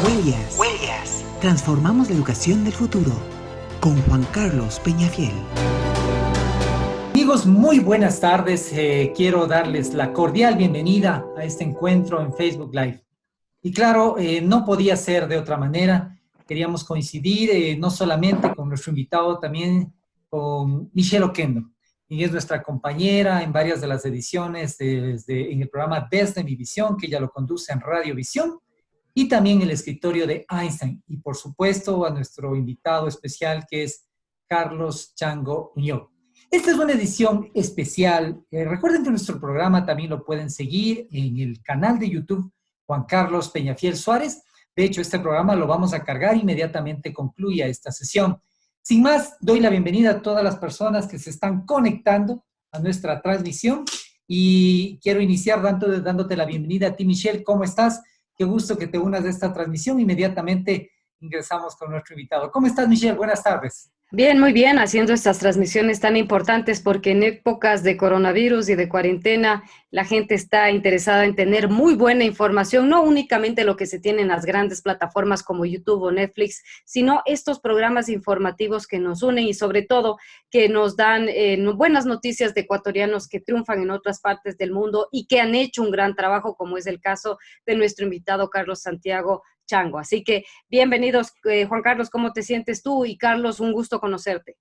Huellas. Transformamos la educación del futuro. Con Juan Carlos Peñafiel. Amigos, muy buenas tardes. Quiero darles la cordial bienvenida a este encuentro en Facebook Live. Y claro, no podía ser de otra manera. Queríamos coincidir no solamente con nuestro invitado, también con Michelle Oquendo. Y es nuestra compañera en varias de las ediciones en el programa Desde mi Visión, que ella lo conduce en Radio Visión, y también el escritorio de Einstein. Y por supuesto a nuestro invitado especial, que es Carlos Chango Uñó. Esta es una edición especial. Recuerden que nuestro programa también lo pueden seguir en el canal de YouTube Juan Carlos Peñafiel Suárez. De hecho, este programa lo vamos a cargar inmediatamente concluya esta sesión. Sin más, doy la bienvenida a todas las personas que se están conectando a nuestra transmisión y quiero iniciar dándote la bienvenida a ti, Michelle. ¿Cómo estás? Qué gusto que te unas a esta transmisión. Inmediatamente ingresamos con nuestro invitado. ¿Cómo estás, Michelle? Buenas tardes. Bien, muy bien, haciendo estas transmisiones tan importantes porque en épocas de coronavirus y de cuarentena la gente está interesada en tener muy buena información, no únicamente lo que se tiene en las grandes plataformas como YouTube o Netflix, sino estos programas informativos que nos unen y sobre todo que nos dan buenas noticias de ecuatorianos que triunfan en otras partes del mundo y que han hecho un gran trabajo, como es el caso de nuestro invitado Carlos Santiago Chango. Así que bienvenidos, Juan Carlos, ¿cómo te sientes tú? Y Carlos, un gusto conocerte.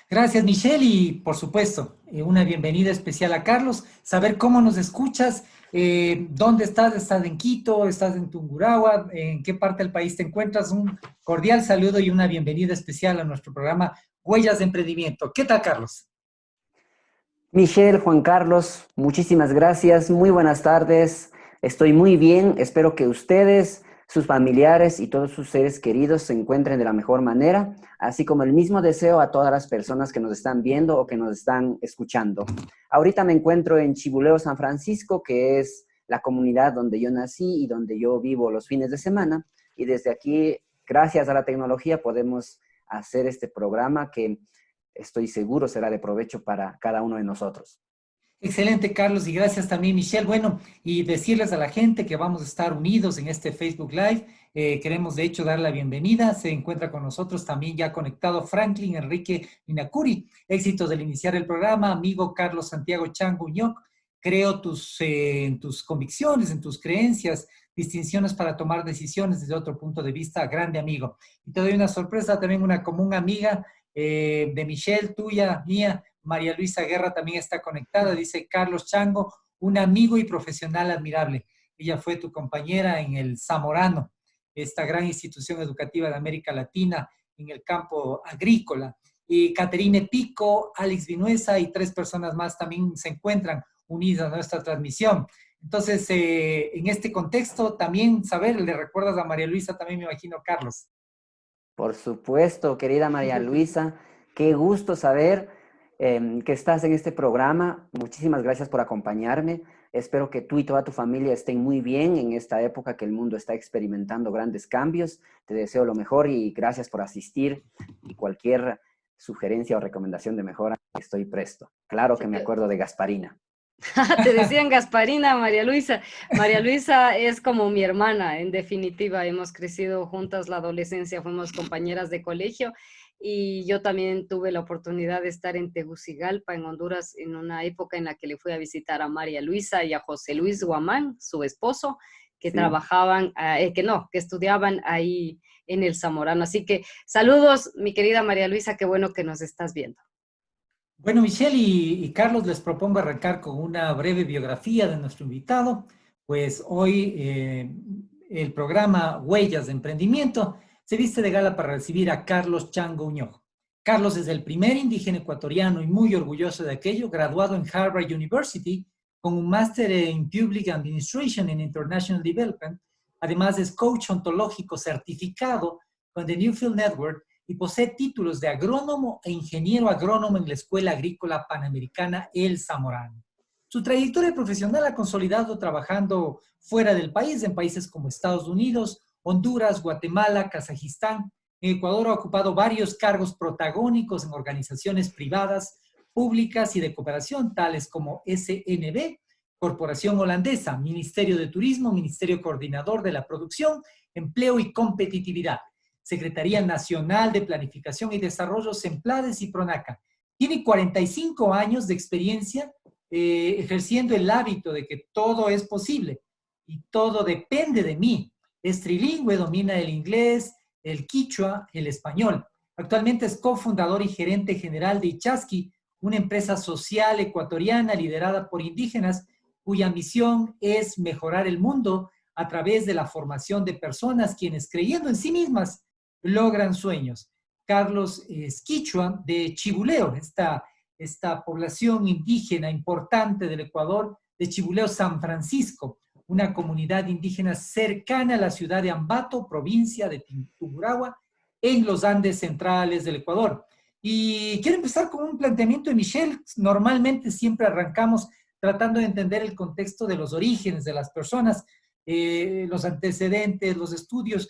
Gracias, Michelle, y por supuesto, una bienvenida especial a Carlos. Saber cómo nos escuchas, dónde estás, estás en Quito, estás en Tungurahua, en qué parte del país te encuentras. Un cordial saludo y una bienvenida especial a nuestro programa Huellas de Emprendimiento. ¿Qué tal, Carlos? Michelle, Juan Carlos, muchísimas gracias. Muy buenas tardes. Estoy muy bien. Espero que ustedes, sus familiares y todos sus seres queridos se encuentren de la mejor manera, así como el mismo deseo a todas las personas que nos están viendo o que nos están escuchando. Ahorita me encuentro en Chibuleo, San Francisco, que es la comunidad donde yo nací y donde yo vivo los fines de semana. Y desde aquí, gracias a la tecnología, podemos hacer este programa que estoy seguro será de provecho para cada uno de nosotros. Excelente, Carlos, y gracias también, Michelle. Bueno, y decirles a la gente que vamos a estar unidos en este Facebook Live. Queremos, de hecho, dar la bienvenida. Se encuentra con nosotros también ya conectado Franklin Enrique Minacuri. Éxitos del iniciar el programa, amigo Carlos Santiago Chango Uñoc. Creo en tus convicciones, en tus creencias, distinciones para tomar decisiones desde otro punto de vista. Grande amigo. Y te doy una sorpresa, también una común amiga de Michelle, tuya, mía. María Luisa Guerra también está conectada, dice Carlos Chango, un amigo y profesional admirable. Ella fue tu compañera en el Zamorano, esta gran institución educativa de América Latina en el campo agrícola. Y Caterine Pico, Alex Vinuesa y 3 personas más también se encuentran unidas a nuestra transmisión. Entonces, en este contexto, también saber, le recuerdas a María Luisa, también me imagino, Carlos. Por supuesto, querida María Luisa, qué gusto saber que estás en este programa. Muchísimas gracias por acompañarme. Espero que tú y toda tu familia estén muy bien en esta época que el mundo está experimentando grandes cambios. Te deseo lo mejor y gracias por asistir. Y cualquier sugerencia o recomendación de mejora, estoy presto. Claro que me acuerdo de Gasparina. Te decían Gasparina, María Luisa. María Luisa es como mi hermana, en definitiva. Hemos crecido juntas la adolescencia, fuimos compañeras de colegio y yo también tuve la oportunidad de estar en Tegucigalpa, en Honduras, en una época en la que le fui a visitar a María Luisa y a José Luis Guamán, su esposo, que Sí. trabajaban, que estudiaban ahí en el Zamorano. Así que saludos, mi querida María Luisa, qué bueno que nos estás viendo. Bueno, Michelle y Carlos, les propongo arrancar con una breve biografía de nuestro invitado. Pues hoy el programa Huellas de Emprendimiento se viste de gala para recibir a Carlos Chango Uñoc. Carlos es el primer indígena ecuatoriano y muy orgulloso de aquello, graduado en Harvard University con un máster en Public Administration and International Development. Además es coach ontológico certificado con The Newfield Network y posee títulos de agrónomo e ingeniero agrónomo en la Escuela Agrícola Panamericana El Zamorano. Su trayectoria profesional ha consolidado trabajando fuera del país, en países como Estados Unidos, Honduras, Guatemala, Kazajistán. En Ecuador ha ocupado varios cargos protagónicos en organizaciones privadas, públicas y de cooperación, tales como SNB, Corporación Holandesa, Ministerio de Turismo, Ministerio Coordinador de la Producción Empleo y Competitividad, Secretaría Nacional de Planificación y Desarrollo, SEMPLADES y PRONACA. Tiene 45 años de experiencia ejerciendo el hábito de que todo es posible y todo depende de mí. Es trilingüe, domina el inglés, el quichua, el español. Actualmente es cofundador y gerente general de Ichaski, una empresa social ecuatoriana liderada por indígenas cuya misión es mejorar el mundo a través de la formación de personas quienes, creyendo en sí mismas, logran sueños. Carlos es quichua de Chibuleo, esta población indígena importante del Ecuador, de Chibuleo San Francisco, una comunidad indígena cercana a la ciudad de Ambato, provincia de Tungurahua, en los Andes centrales del Ecuador. Y quiero empezar con un planteamiento de Michelle. Normalmente siempre arrancamos tratando de entender el contexto de los orígenes de las personas, los antecedentes, los estudios,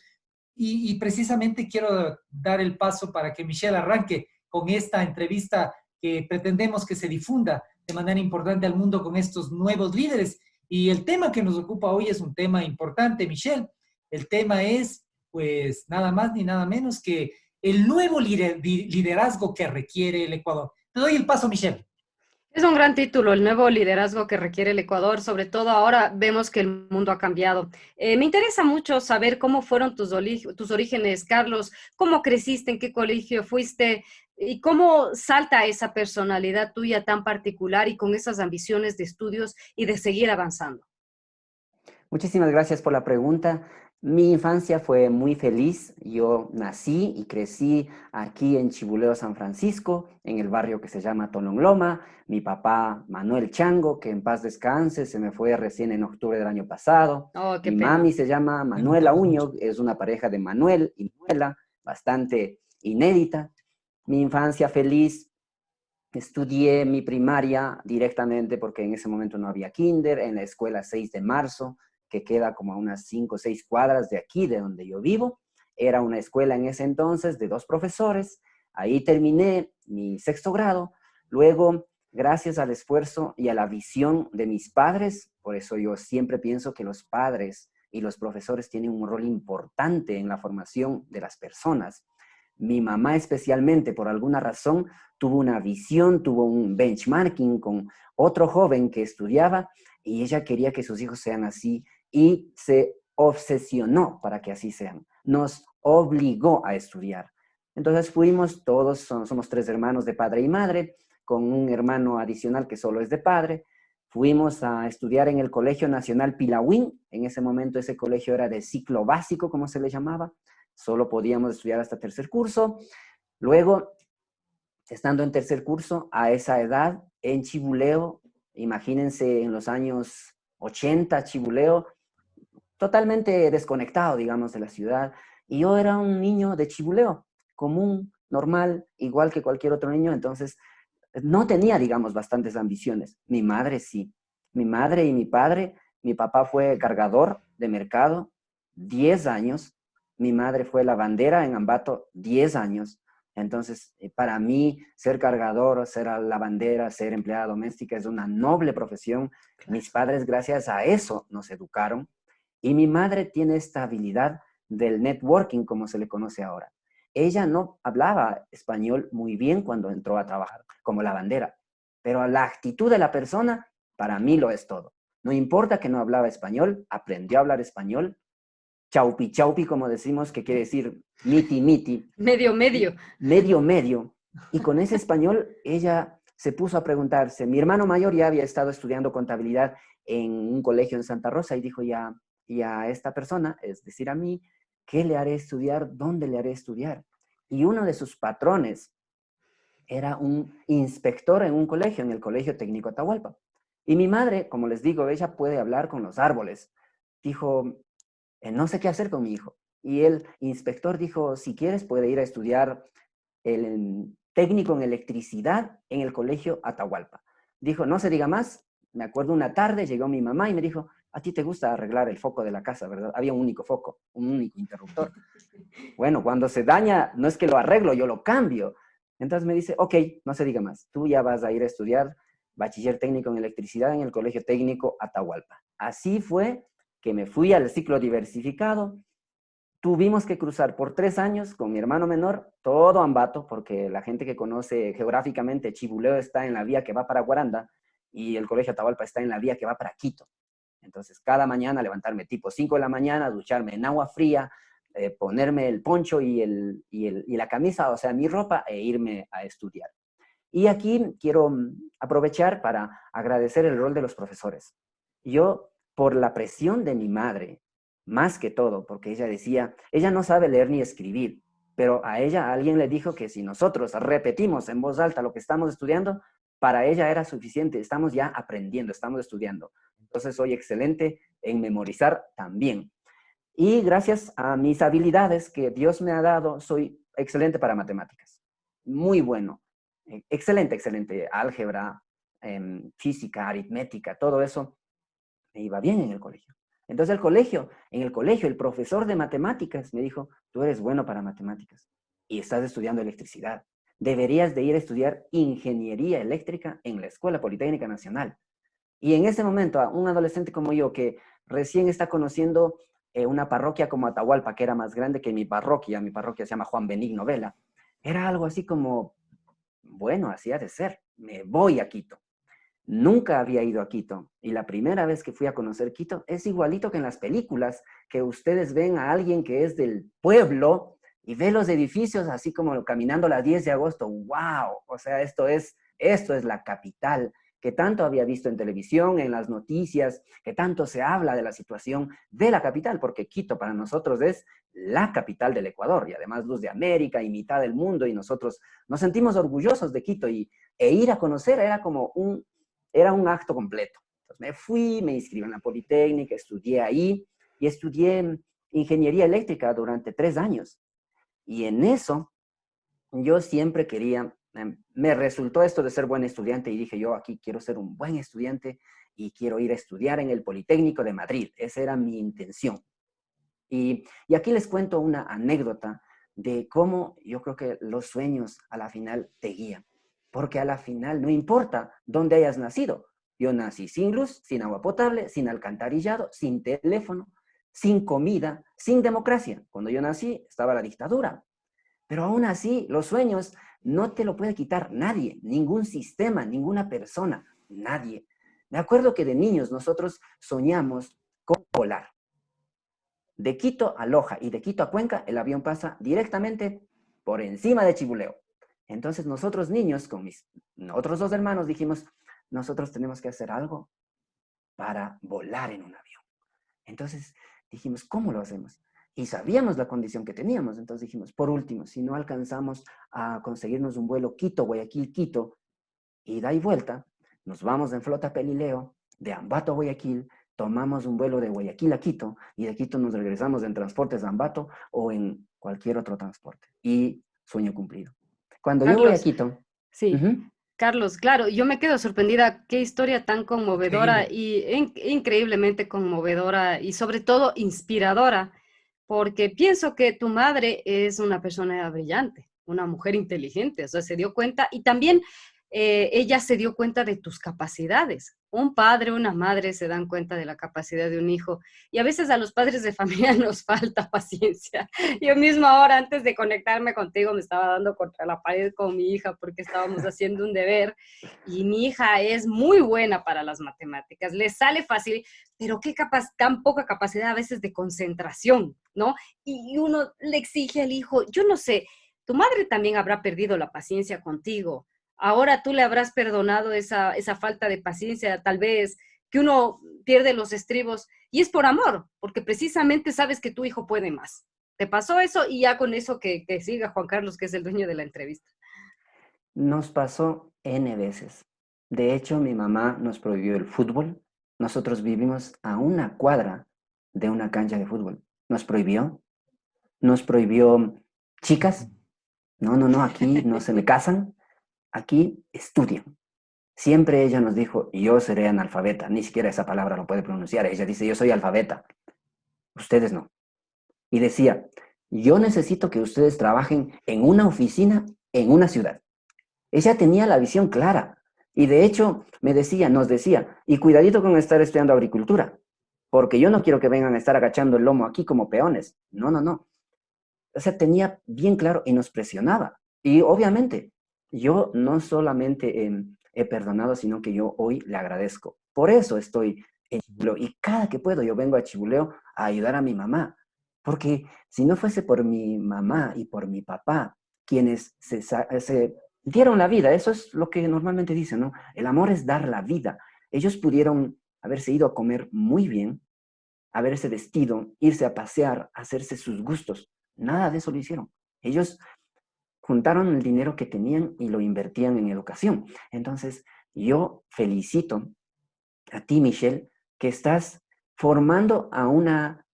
y precisamente quiero dar el paso para que Michelle arranque con esta entrevista que pretendemos que se difunda de manera importante al mundo con estos nuevos líderes. Y el tema que nos ocupa hoy es un tema importante, Michelle. El tema es, pues, nada más ni nada menos que el nuevo liderazgo que requiere el Ecuador. Te doy el paso, Michelle. Es un gran título, el nuevo liderazgo que requiere el Ecuador, sobre todo ahora vemos que el mundo ha cambiado. Me interesa mucho saber cómo fueron tus orígenes, Carlos, cómo creciste, en qué colegio fuiste y cómo salta esa personalidad tuya tan particular y con esas ambiciones de estudios y de seguir avanzando. Muchísimas gracias por la pregunta. Mi infancia fue muy feliz. Yo nací y crecí aquí en Chibuleo, San Francisco, en el barrio que se llama Tonongloma. Mi papá, Manuel Chango, que en paz descanse, se me fue recién en octubre del año pasado. Oh, qué Mi pena. mami se llama Manuela Uño, es una pareja de Manuel y Manuela, bastante inédita. Mi infancia feliz. Estudié mi primaria directamente porque en ese momento no había kinder, en la escuela 6 de marzo, que queda como a unas 5 o 6 cuadras de aquí, de donde yo vivo. Era una escuela en ese entonces de 2 profesores. Ahí terminé mi 6º grado. Luego, gracias al esfuerzo y a la visión de mis padres, por eso yo siempre pienso que los padres y los profesores tienen un rol importante en la formación de las personas. Mi mamá especialmente, por alguna razón, tuvo una visión, tuvo un benchmarking con otro joven que estudiaba y ella quería que sus hijos sean así y se obsesionó para que así sean. Nos obligó a estudiar. Entonces fuimos todos, somos 3 hermanos de padre y madre, con un hermano adicional que solo es de padre. Fuimos a estudiar en el Colegio Nacional Pilawín. En ese momento ese colegio era de ciclo básico, como se le llamaba. Solo podíamos estudiar hasta 3er curso. Luego, estando en 3er curso, a esa edad, en Chibuleo, imagínense en los años 80, Chibuleo, totalmente desconectado, digamos, de la ciudad. Y yo era un niño de Chibuleo, común, normal, igual que cualquier otro niño. Entonces, no tenía, digamos, bastantes ambiciones. Mi madre sí. Mi madre y mi padre, mi papá fue cargador de mercado 10 años. Mi madre fue lavandera en Ambato 10 años. Entonces, para mí, ser cargador, ser lavandera, ser empleada doméstica es una noble profesión. Mis padres, gracias a eso, nos educaron. Y mi madre tiene esta habilidad del networking, como se le conoce ahora. Ella no hablaba español muy bien cuando entró a trabajar como lavandera, pero la actitud de la persona, para mí lo es todo. No importa que no hablaba español, aprendió a hablar español. Chaupi, chaupi, como decimos, que quiere decir miti, miti. Medio, medio. Medio, medio. Y con ese español, ella se puso a preguntarse. Mi hermano mayor ya había estado estudiando contabilidad en un colegio en Santa Rosa y dijo ya, y a esta persona, es decir, a mí, ¿qué le haré estudiar? ¿Dónde le haré estudiar? Y uno de sus patrones era un inspector en un colegio, en el Colegio Técnico Atahualpa. Y mi madre, como les digo, ella puede hablar con los árboles. Dijo, no sé qué hacer con mi hijo. Y el inspector dijo, si quieres puede ir a estudiar el técnico en electricidad en el Colegio Atahualpa. Dijo, no se diga más. Me acuerdo una tarde, llegó mi mamá y me dijo, a ti te gusta arreglar el foco de la casa, ¿verdad? Había un único foco, un único interruptor. Bueno, cuando se daña, no es que lo arreglo, yo lo cambio. Entonces me dice, ok, no se diga más. Tú ya vas a ir a estudiar bachiller técnico en electricidad en el Colegio Técnico Atahualpa. Así fue que me fui al ciclo diversificado. tuvimos que cruzar por 3 años con mi hermano menor, todo Ambato, porque la gente que conoce geográficamente, Chibuleo está en la vía que va para Guaranda y el Colegio Atahualpa está en la vía que va para Quito. Entonces, cada mañana levantarme tipo 5 de la mañana, ducharme en agua fría, ponerme el poncho y la camisa, o sea, mi ropa, e irme a estudiar. Y aquí quiero aprovechar para agradecer el rol de los profesores. Yo, por la presión de mi madre, más que todo, porque ella decía, ella no sabe leer ni escribir, pero a ella alguien le dijo que si nosotros repetimos en voz alta lo que estamos estudiando, para ella era suficiente, estamos ya aprendiendo, estamos estudiando. Entonces soy excelente en memorizar también. Y gracias a mis habilidades que Dios me ha dado, soy excelente para matemáticas. Muy bueno. Excelente, excelente. Álgebra, física, aritmética, todo eso me iba bien en el colegio. Entonces en el colegio, el profesor de matemáticas me dijo, tú eres bueno para matemáticas y estás estudiando electricidad. Deberías de ir a estudiar ingeniería eléctrica en la Escuela Politécnica Nacional. Y en ese momento, a un adolescente como yo que recién está conociendo una parroquia como Atahualpa, que era más grande que mi parroquia se llama Juan Benigno Vela, era algo así como, bueno, así ha de ser, me voy a Quito. Nunca había ido a Quito y la primera vez que fui a conocer Quito es igualito que en las películas, que ustedes ven a alguien que es del pueblo y ve los edificios así como caminando las 10 de agosto. ¡Wow! O sea, esto es la capital que tanto había visto en televisión, en las noticias, que tanto se habla de la situación de la capital, porque Quito para nosotros es la capital del Ecuador y además luz de América y mitad del mundo, y nosotros nos sentimos orgullosos de Quito e ir a conocer era un acto completo. Entonces me fui, me inscribí en la Politécnica, estudié ahí y estudié ingeniería eléctrica durante 3 años. Y en eso yo siempre quería, me resultó esto de ser buen estudiante y dije yo aquí quiero ser un buen estudiante y quiero ir a estudiar en el Politécnico de Madrid. Esa era mi intención. Y aquí les cuento una anécdota de cómo yo creo que los sueños a la final te guían. Porque a la final no importa dónde hayas nacido. Yo nací sin luz, sin agua potable, sin alcantarillado, sin teléfono, sin comida, sin democracia. Cuando yo nací estaba la dictadura. Pero aún así, los sueños no te lo puede quitar nadie, ningún sistema, ninguna persona, nadie. Me acuerdo que de niños nosotros soñamos con volar. De Quito a Loja y de Quito a Cuenca, el avión pasa directamente por encima de Chibuleo. Entonces nosotros niños, con mis otros 2 hermanos, dijimos, nosotros tenemos que hacer algo para volar en un avión. Entonces dijimos, ¿cómo lo hacemos? Y sabíamos la condición que teníamos. Entonces dijimos, por último, si no alcanzamos a conseguirnos un vuelo Quito, Guayaquil, Quito, ida y vuelta, nos vamos en flota Pelileo, de Ambato a Guayaquil, tomamos un vuelo de Guayaquil a Quito, y de Quito nos regresamos en transportes a Ambato o en cualquier otro transporte. Y sueño cumplido. Cuando yo voy a Quito... Sí, Carlos, claro, yo me quedo sorprendida, qué historia tan conmovedora y increíblemente conmovedora y sobre todo inspiradora, porque pienso que tu madre es una persona brillante, una mujer inteligente, o sea, se dio cuenta y también ella se dio cuenta de tus capacidades. Un padre, una madre se dan cuenta de la capacidad de un hijo y a veces a los padres de familia nos falta paciencia. Yo misma ahora, antes de conectarme contigo, me estaba dando contra la pared con mi hija porque estábamos haciendo un deber y mi hija es muy buena para las matemáticas, le sale fácil, pero tan poca capacidad a veces de concentración, ¿no? Y uno le exige al hijo, yo no sé, tu madre también habrá perdido la paciencia contigo. Ahora tú le habrás perdonado esa falta de paciencia, tal vez, que uno pierde los estribos, y es por amor, porque precisamente sabes que tu hijo puede más. ¿Te pasó eso? Y ya con eso que siga Juan Carlos, que es el dueño de la entrevista. Nos pasó N veces. De hecho, mi mamá nos prohibió el fútbol. Nosotros vivimos a 1 cuadra de una cancha de fútbol. Nos prohibió chicas. No, aquí no se me casan. Aquí estudian. Siempre ella nos dijo, yo seré analfabeta. Ni siquiera esa palabra lo puede pronunciar. Ella dice, yo soy alfabeta. Ustedes no. Y decía, yo necesito que ustedes trabajen en una oficina en una ciudad. Ella tenía la visión clara. Y de hecho, nos decía, y cuidadito con estar estudiando agricultura, porque yo no quiero que vengan a estar agachando el lomo aquí como peones. No. o sea, tenía bien claro y nos presionaba. Y obviamente, yo no solamente he perdonado, sino que yo hoy le agradezco. Por eso estoy en Chibuleo. Y cada que puedo, yo vengo a Chibuleo a ayudar a mi mamá. Porque si no fuese por mi mamá y por mi papá, quienes se dieron la vida, eso es lo que normalmente dicen, ¿no? El amor es dar la vida. Ellos pudieron haberse ido a comer muy bien, haberse vestido, irse a pasear, hacerse sus gustos. Nada de eso lo hicieron. Ellos juntaron el dinero que tenían y lo invertían en educación. Entonces, yo felicito a ti, Michelle, que estás formando a una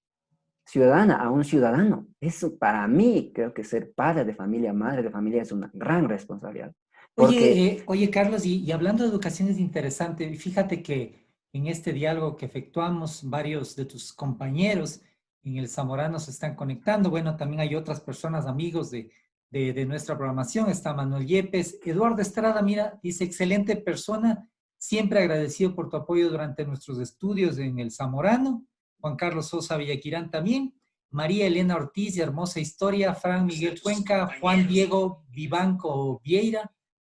ciudadana, a un ciudadano. Eso para mí, creo que ser padre de familia, madre de familia es una gran responsabilidad. Porque Oye, Carlos, y hablando de educación es interesante. Fíjate que en este diálogo que efectuamos, varios de tus compañeros en el Zamorano se están conectando. Bueno, también hay otras personas, amigos de nuestra programación. Está Manuel Yepes. Eduardo Estrada, mira, dice, excelente persona, siempre agradecido por tu apoyo durante nuestros estudios en el Zamorano. Juan Carlos Sosa Villaquirán también. María Elena Ortiz, hermosa historia. Fran Miguel Cuenca, Juan Diego Vivanco Vieira.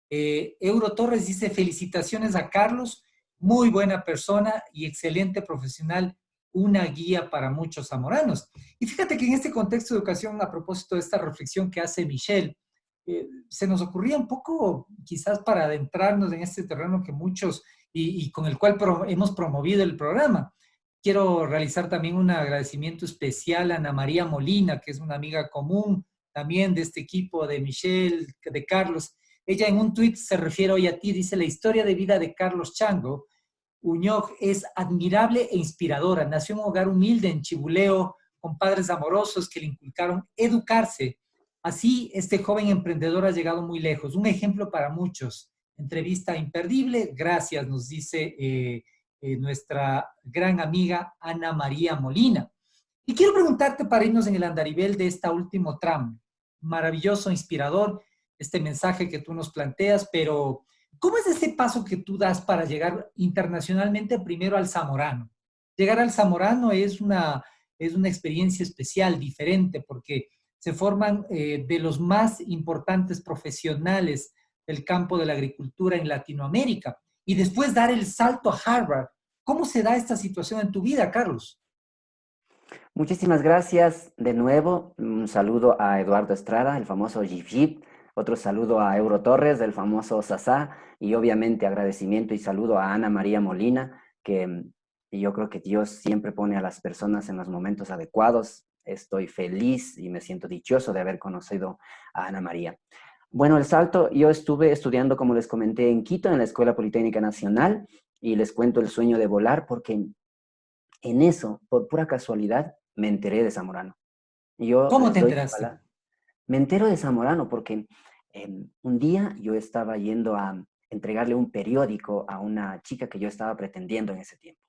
Euro Torres dice, felicitaciones a Carlos, muy buena persona y excelente profesional, una guía para muchos zamoranos. Y fíjate que en este contexto de educación, a propósito de esta reflexión que hace Michelle, se nos ocurría un poco, quizás para adentrarnos en este terreno que muchos, y con el cual hemos promovido el programa. Quiero realizar también un agradecimiento especial a Ana María Molina, que es una amiga común también de este equipo de Michelle, de Carlos. Ella en un tuit se refiere hoy a ti, dice, la historia de vida de Carlos Chango Uñoj es admirable e inspiradora. Nació en un hogar humilde en Chibuleo, con padres amorosos que le inculcaron educarse. Así, este joven emprendedor ha llegado muy lejos. Un ejemplo para muchos. Entrevista imperdible. Gracias, nos dice nuestra gran amiga Ana María Molina. Y quiero preguntarte para irnos en el andarivel de este último tramo. Maravilloso, inspirador este mensaje que tú nos planteas, pero ¿cómo es ese paso que tú das para llegar internacionalmente primero al Zamorano? Llegar al Zamorano es una experiencia especial, diferente, porque se forman de los más importantes profesionales del campo de la agricultura en Latinoamérica y después dar el salto a Harvard. ¿Cómo se da esta situación en tu vida, Carlos? muchísimas gracias de nuevo. Un saludo a Eduardo Estrada, el famoso Jeep Jeep. Otro saludo a Euro Torres, el famoso Sasá. Y obviamente agradecimiento y saludo a Ana María Molina, que yo creo que Dios siempre pone a las personas en los momentos adecuados. Estoy feliz y me siento dichoso de haber conocido a Ana María. Bueno, el salto, yo estuve estudiando, como les comenté, en Quito, en la Escuela Politécnica Nacional, y les cuento el sueño de volar porque en eso, por pura casualidad, me enteré de Zamorano. Yo ¿Cómo les te doy mi enteraste? palabra. Me entero de Zamorano porque un día yo estaba yendo a entregarle un periódico a una chica que yo estaba pretendiendo en ese tiempo.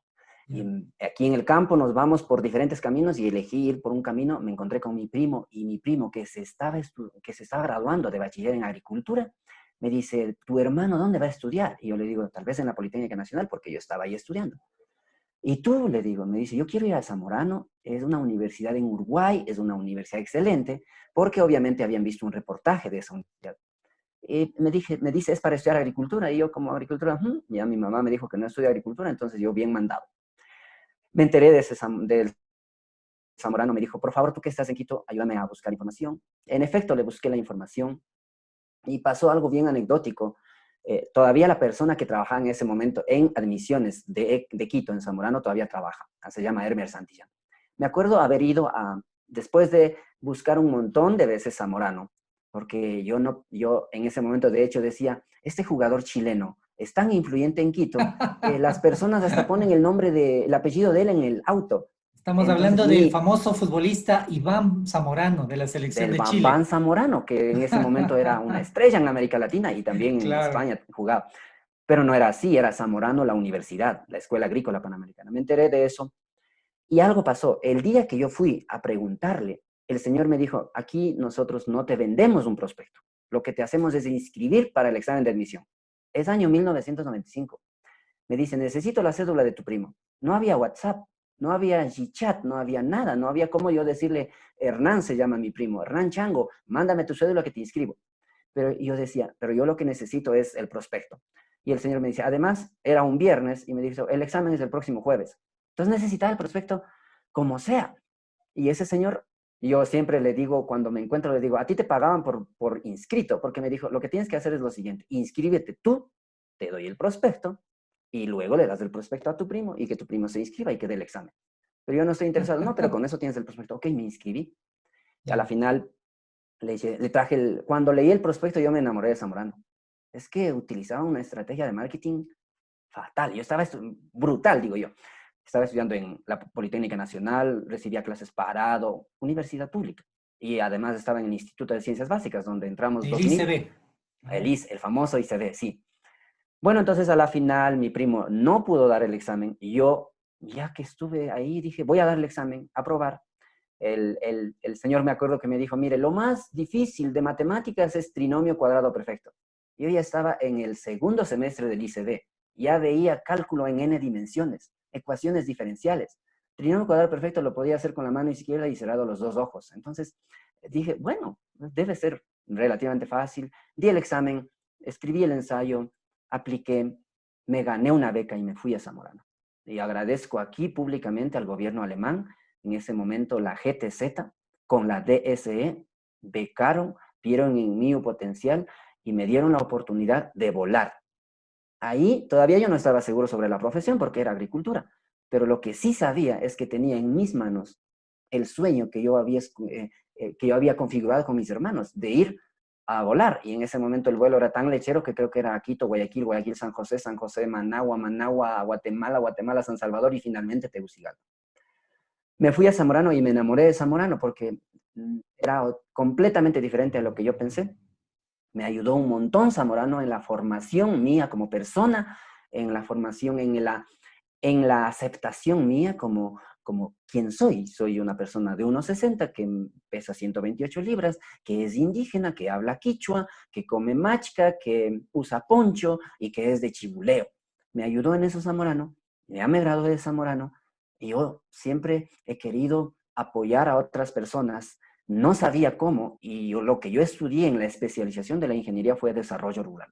Y aquí en el campo nos vamos por diferentes caminos y elegí ir por un camino, me encontré con mi primo y mi primo que que se estaba graduando de bachiller en agricultura, me dice, ¿tu hermano dónde va a estudiar? Y yo le digo, tal vez en la Politécnica Nacional porque yo estaba ahí estudiando. Y tú, le digo, me dice, yo quiero ir a Zamorano, es una universidad en Uruguay, es una universidad excelente, porque obviamente habían visto un reportaje de esa universidad. Y me dice, es para estudiar agricultura, y yo como agricultura, ya mi mamá me dijo que no estudia agricultura, entonces yo bien mandado. Me enteré del Zamorano, me dijo, por favor, tú que estás en Quito, ayúdame a buscar información. En efecto, le busqué la información y pasó algo bien anecdótico. Todavía la persona que trabajaba en ese momento en admisiones de Quito, en Zamorano, todavía trabaja. Se llama Hermer Santillán. Me acuerdo haber ido después de buscar un montón de veces Zamorano, porque yo en ese momento de hecho decía, este jugador chileno es tan influyente en Quito que las personas hasta ponen el apellido de él en el auto. Estamos Entonces, hablando del famoso futbolista Iván Zamorano, de la selección del de Bambán Chile. Zamorano, que en ese momento era una estrella en América Latina y también en Claro. España jugaba. Pero no era así, era Zamorano la universidad, la Escuela Agrícola Panamericana. Me enteré de eso y algo pasó. El día que yo fui a preguntarle, el señor me dijo, aquí nosotros no te vendemos un prospecto, lo que te hacemos es inscribir para el examen de admisión. Es año 1995. Me dice, necesito la cédula de tu primo. No había WhatsApp, no había Gchat, no había nada, no había como yo decirle, Hernán se llama mi primo, Hernán Chango, mándame tu cédula que te inscribo. Pero yo decía, pero yo lo que necesito es el prospecto. Y el señor me dice, además, era un viernes, y me dijo, el examen es el próximo jueves. Entonces necesitaba el prospecto como sea. Y ese señor, yo siempre le digo, cuando me encuentro, le digo, a ti te pagaban por inscrito, porque me dijo, lo que tienes que hacer es lo siguiente, inscríbete tú, te doy el prospecto, y luego le das el prospecto a tu primo, y que tu primo se inscriba y que dé el examen. Pero yo no estoy interesado, no, pero con eso tienes el prospecto. Ok, me inscribí. Y a la final le traje cuando leí el prospecto yo me enamoré de Zamorano. Es que utilizaba una estrategia de marketing fatal. Yo estaba brutal, digo yo. Estaba estudiando en la Politécnica Nacional, recibía clases parado, universidad pública. Y además estaba en el Instituto de Ciencias Básicas, donde entramos El 2000. ICB. El famoso ICB, sí. Bueno, entonces a la final mi primo no pudo dar el examen y yo, ya que estuve ahí, dije, voy a dar el examen, a probar. El señor me acuerdo que me dijo, mire, lo más difícil de matemáticas es trinomio cuadrado perfecto. Yo ya estaba en el segundo semestre del ICB, ya veía cálculo en n dimensiones, ecuaciones diferenciales. Trinomio cuadrado perfecto lo podía hacer con la mano izquierda y cerrado los dos ojos. Entonces dije, bueno, debe ser relativamente fácil. Di el examen, escribí el ensayo, apliqué, me gané una beca y me fui a Zamorano. Y agradezco aquí públicamente al gobierno alemán, en ese momento la GTZ, con la DSE, becaron, vieron en mí un potencial y me dieron la oportunidad de volar. Ahí todavía yo no estaba seguro sobre la profesión porque era agricultura, pero lo que sí sabía es que tenía en mis manos el sueño que yo había configurado con mis hermanos, de ir a volar. Y en ese momento el vuelo era tan lechero que creo que era Quito, Guayaquil, Guayaquil, San José, Managua, Managua, Guatemala, Guatemala, San Salvador y finalmente Tegucigalpa. Me fui a Zamorano y me enamoré de Zamorano porque era completamente diferente a lo que yo pensé. Me ayudó un montón Zamorano en la formación mía como persona, en la formación, en la aceptación mía como quien soy. Soy una persona de 1,60 que pesa 128 libras, que es indígena, que habla quichua, que come machca, que usa poncho y que es de Chibuleo. Me ayudó en eso Zamorano, ya me gradué de Zamorano y yo siempre he querido apoyar a otras personas. No sabía cómo y lo que yo estudié en la especialización de la ingeniería fue desarrollo rural.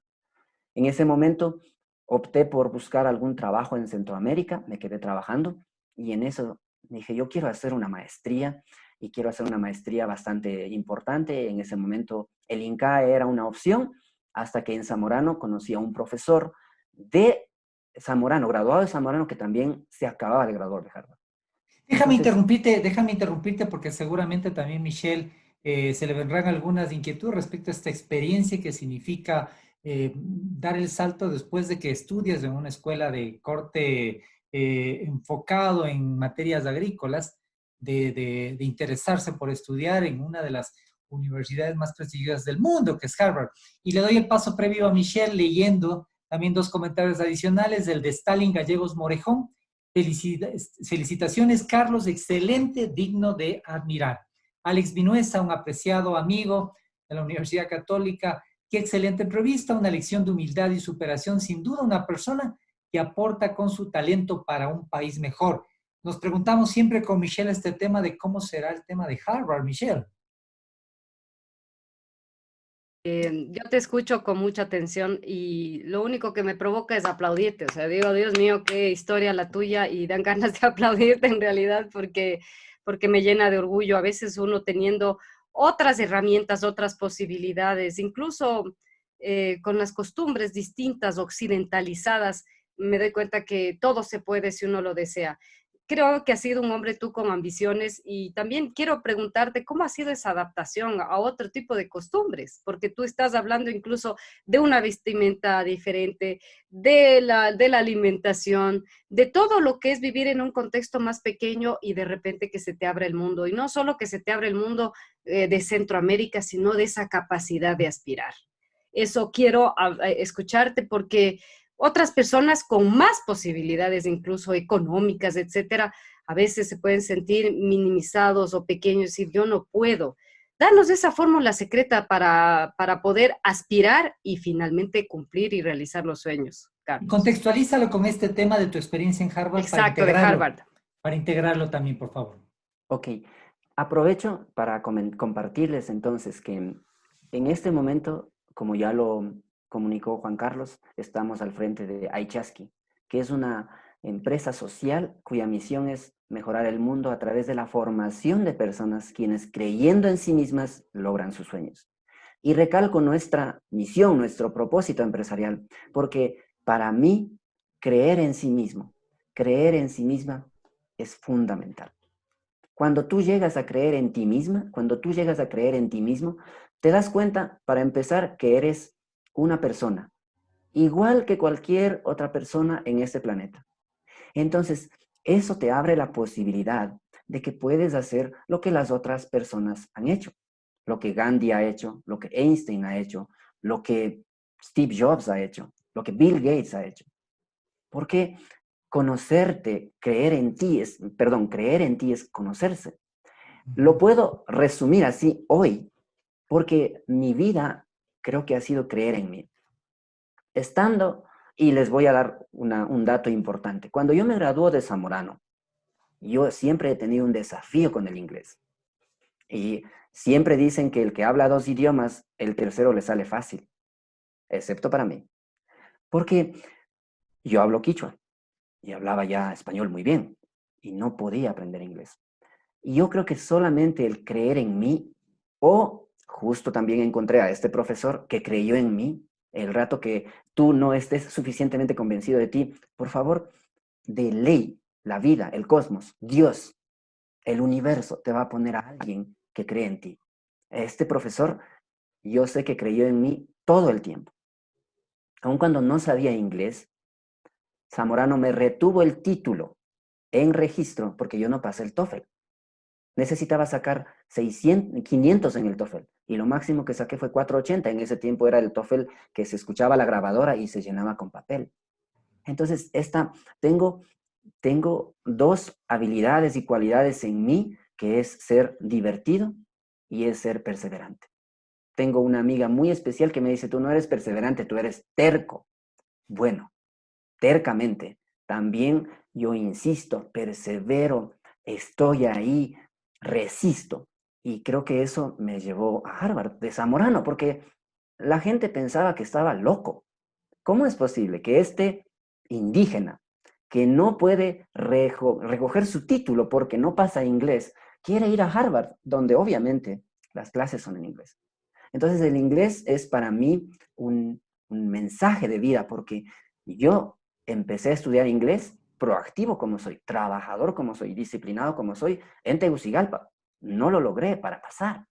En ese momento opté por buscar algún trabajo en Centroamérica, me quedé trabajando y en eso dije, yo quiero hacer una maestría y quiero hacer una maestría bastante importante. En ese momento el INCAE era una opción hasta que en Zamorano conocí a un profesor de Zamorano, graduado de Zamorano, que también se acababa de graduar de Harvard. Déjame interrumpirte porque seguramente también Michelle se le vendrán algunas inquietudes respecto a esta experiencia que significa dar el salto después de que estudias en una escuela de corte enfocado en materias agrícolas, de interesarse por estudiar en una de las universidades más prestigiosas del mundo, que es Harvard. Y le doy el paso previo a Michelle leyendo también dos comentarios adicionales, el de Stalin Gallegos Morejón. Felicitaciones, Carlos, excelente, digno de admirar. Alex Vinuesa, un apreciado amigo de la Universidad Católica, qué excelente entrevista, una lección de humildad y superación, sin duda una persona que aporta con su talento para un país mejor. Nos preguntamos siempre con Michelle este tema de cómo será el tema de Harvard, Michelle. Yo te escucho con mucha atención y lo único que me provoca es aplaudirte. O sea, digo, Dios mío, qué historia la tuya y dan ganas de aplaudirte en realidad porque me llena de orgullo. A veces uno teniendo otras herramientas, otras posibilidades, incluso con las costumbres distintas, occidentalizadas, me doy cuenta que todo se puede si uno lo desea. Creo que has sido un hombre tú con ambiciones y también quiero preguntarte cómo ha sido esa adaptación a otro tipo de costumbres, porque tú estás hablando incluso de una vestimenta diferente, de la alimentación, de todo lo que es vivir en un contexto más pequeño y de repente que se te abre el mundo. Y no solo que se te abre el mundo de Centroamérica, sino de esa capacidad de aspirar. Eso quiero escucharte porque otras personas con más posibilidades, incluso económicas, etcétera, a veces se pueden sentir minimizados o pequeños, decir, yo no puedo. Danos esa fórmula secreta para poder aspirar y finalmente cumplir y realizar los sueños, Carlos. Contextualízalo con este tema de tu experiencia en Harvard. Exacto, de Harvard. para integrarlo también, por favor. Ok, aprovecho para compartirles entonces que en este momento, como ya lo comunicó Juan Carlos, estamos al frente de iChasqui, que es una empresa social cuya misión es mejorar el mundo a través de la formación de personas quienes creyendo en sí mismas logran sus sueños. Y recalco nuestra misión, nuestro propósito empresarial, porque para mí creer en sí mismo, creer en sí misma es fundamental. Cuando tú llegas a creer en ti misma, cuando tú llegas a creer en ti mismo, te das cuenta, para empezar, que eres una persona, igual que cualquier otra persona en este planeta. Entonces, eso te abre la posibilidad de que puedes hacer lo que las otras personas han hecho, lo que Gandhi ha hecho, lo que Einstein ha hecho, lo que Steve Jobs ha hecho, lo que Bill Gates ha hecho. Porque conocerte, creer en ti es conocerse. Lo puedo resumir así hoy, porque mi vida creo que ha sido creer en mí. Estando, y les voy a dar un dato importante. Cuando yo me graduó de Zamorano, yo siempre he tenido un desafío con el inglés. Y siempre dicen que el que habla dos idiomas, el tercero le sale fácil, excepto para mí. Porque yo hablo quichua y hablaba ya español muy bien y no podía aprender inglés. Y yo creo que solamente el creer en mí, o justo también encontré a este profesor que creyó en mí, el rato que tú no estés suficientemente convencido de ti, por favor, de ley, la vida, el cosmos, Dios, el universo te va a poner a alguien que cree en ti. Este profesor, yo sé que creyó en mí todo el tiempo. Aun cuando no sabía inglés, Zamorano me retuvo el título en registro porque yo no pasé el TOEFL. Necesitaba sacar 500 en el TOEFL y lo máximo que saqué fue 480. En ese tiempo era el TOEFL que se escuchaba la grabadora y se llenaba con papel. Entonces, tengo dos habilidades y cualidades en mí, que es ser divertido y es ser perseverante. Tengo una amiga muy especial que me dice, tú no eres perseverante, tú eres terco. Bueno, tercamente, también yo insisto, persevero, estoy ahí, resisto. Y creo que eso me llevó a Harvard de Zamorano, porque la gente pensaba que estaba loco. ¿Cómo es posible que este indígena, que no puede recoger su título porque no pasa inglés, quiere ir a Harvard, donde obviamente las clases son en inglés? Entonces el inglés es para mí un mensaje de vida, porque yo empecé a estudiar inglés proactivo como soy, trabajador como soy, disciplinado como soy, en Tegucigalpa. No lo logré para pasar.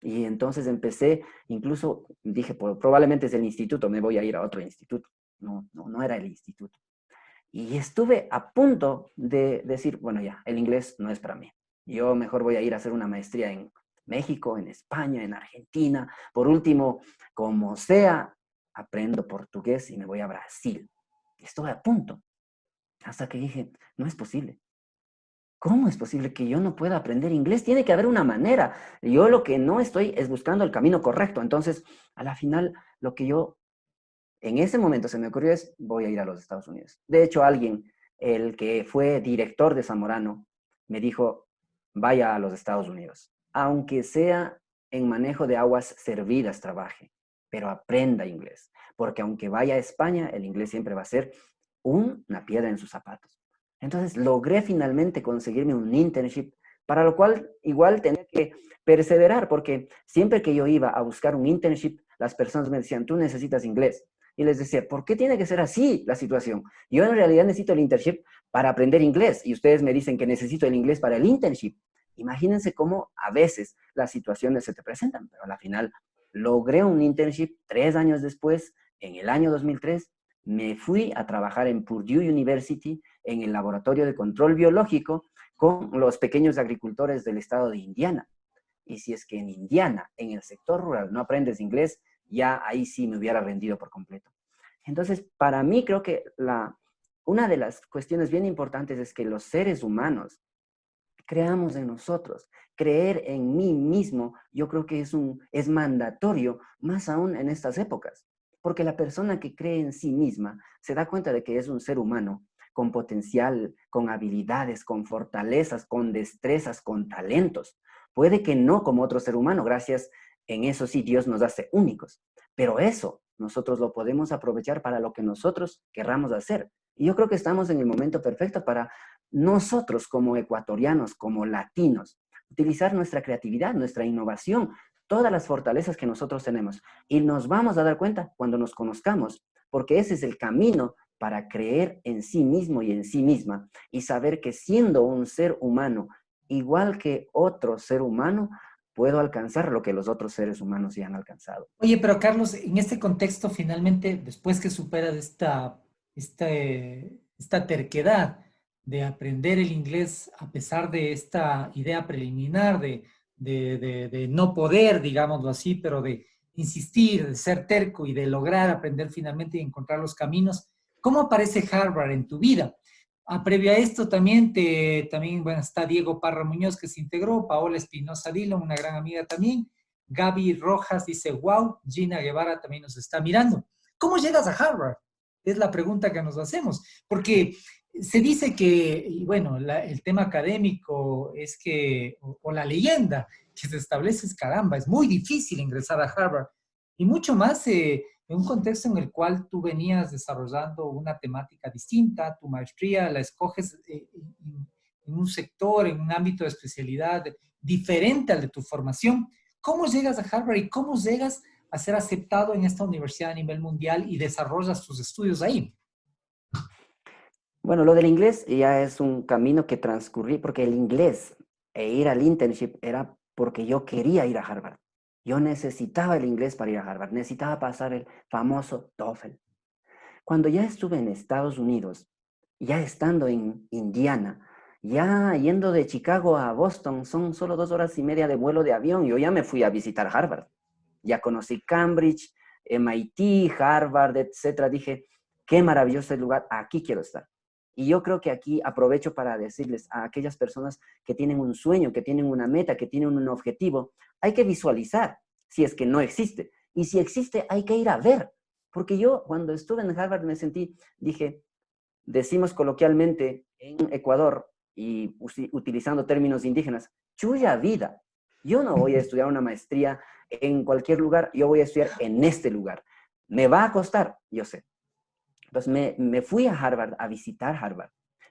Y entonces empecé, incluso dije, probablemente es el instituto, me voy a ir a otro instituto. No era el instituto. Y estuve a punto de decir, bueno, ya, el inglés no es para mí. Yo mejor voy a ir a hacer una maestría en México, en España, en Argentina. Por último, como sea, aprendo portugués y me voy a Brasil. Estuve a punto, hasta que dije, no es posible. ¿Cómo es posible que yo no pueda aprender inglés? Tiene que haber una manera. Yo lo que no estoy es buscando el camino correcto. Entonces, a la final, lo que yo en ese momento se me ocurrió es, voy a ir a los Estados Unidos. De hecho, alguien, el que fue director de Zamorano, me dijo, vaya a los Estados Unidos. Aunque sea en manejo de aguas servidas trabaje, pero aprenda inglés. Porque aunque vaya a España, el inglés siempre va a ser una piedra en sus zapatos. Entonces logré finalmente conseguirme un internship, para lo cual igual tenía que perseverar, porque siempre que yo iba a buscar un internship, las personas me decían, tú necesitas inglés. Y les decía, ¿por qué tiene que ser así la situación? Yo en realidad necesito el internship para aprender inglés y ustedes me dicen que necesito el inglés para el internship. Imagínense cómo a veces las situaciones se te presentan, pero a la final logré un internship 3 años después, en el año 2003, me fui a trabajar en Purdue University en el laboratorio de control biológico con los pequeños agricultores del estado de Indiana. Y si es que en Indiana, en el sector rural, no aprendes inglés, ya ahí sí me hubiera rendido por completo. Entonces, para mí creo que una de las cuestiones bien importantes es que los seres humanos creamos en nosotros. Creer en mí mismo, yo creo que es mandatorio, más aún en estas épocas. Porque la persona que cree en sí misma se da cuenta de que es un ser humano con potencial, con habilidades, con fortalezas, con destrezas, con talentos. Puede que no como otro ser humano, gracias, en eso sí Dios nos hace únicos, pero eso nosotros lo podemos aprovechar para lo que nosotros querramos hacer. Y yo creo que estamos en el momento perfecto para nosotros como ecuatorianos, como latinos, utilizar nuestra creatividad, nuestra innovación, todas las fortalezas que nosotros tenemos. Y nos vamos a dar cuenta cuando nos conozcamos, porque ese es el camino para creer en sí mismo y en sí misma y saber que siendo un ser humano igual que otro ser humano, puedo alcanzar lo que los otros seres humanos ya han alcanzado. Oye, pero Carlos, en este contexto, finalmente, después que superas esta terquedad de aprender el inglés, a pesar de esta idea preliminar de no poder, digámoslo así, pero de insistir, de ser terco y de lograr aprender finalmente y encontrar los caminos, ¿cómo aparece Harvard en tu vida? Previo a esto también, bueno, está Diego Parra Muñoz, que se integró, Paola Espinosa Dillon, una gran amiga también, Gaby Rojas dice, wow, Gina Guevara también nos está mirando. ¿Cómo llegas a Harvard? Es la pregunta que nos hacemos, porque se dice que, y bueno, el tema académico es que, o la leyenda que se establece es, caramba, es muy difícil ingresar a Harvard, y mucho más en un contexto en el cual tú venías desarrollando una temática distinta, tu maestría la escoges en un sector, en un ámbito de especialidad diferente al de tu formación. ¿Cómo llegas a Harvard y cómo llegas a ser aceptado en esta universidad a nivel mundial y desarrollas tus estudios ahí? Bueno, lo del inglés ya es un camino que transcurrí, porque el inglés e ir al internship era porque yo quería ir a Harvard. Yo necesitaba el inglés para ir a Harvard, necesitaba pasar el famoso TOEFL. Cuando ya estuve en Estados Unidos, ya estando en Indiana, ya yendo de Chicago a Boston, son solo 2 horas y media de vuelo de avión, yo ya me fui a visitar Harvard. Ya conocí Cambridge, MIT, Harvard, etcétera. Dije, qué maravilloso el lugar, aquí quiero estar. Y yo creo que aquí aprovecho para decirles a aquellas personas que tienen un sueño, que tienen una meta, que tienen un objetivo, hay que visualizar si es que no existe. Y si existe, hay que ir a ver. Porque yo cuando estuve en Harvard me sentí, dije, decimos coloquialmente en Ecuador y utilizando términos indígenas, chuya vida. Yo no voy a estudiar una maestría en cualquier lugar, yo voy a estudiar en este lugar. Me va a costar, yo sé. Entonces me fui a Harvard, a visitar Harvard.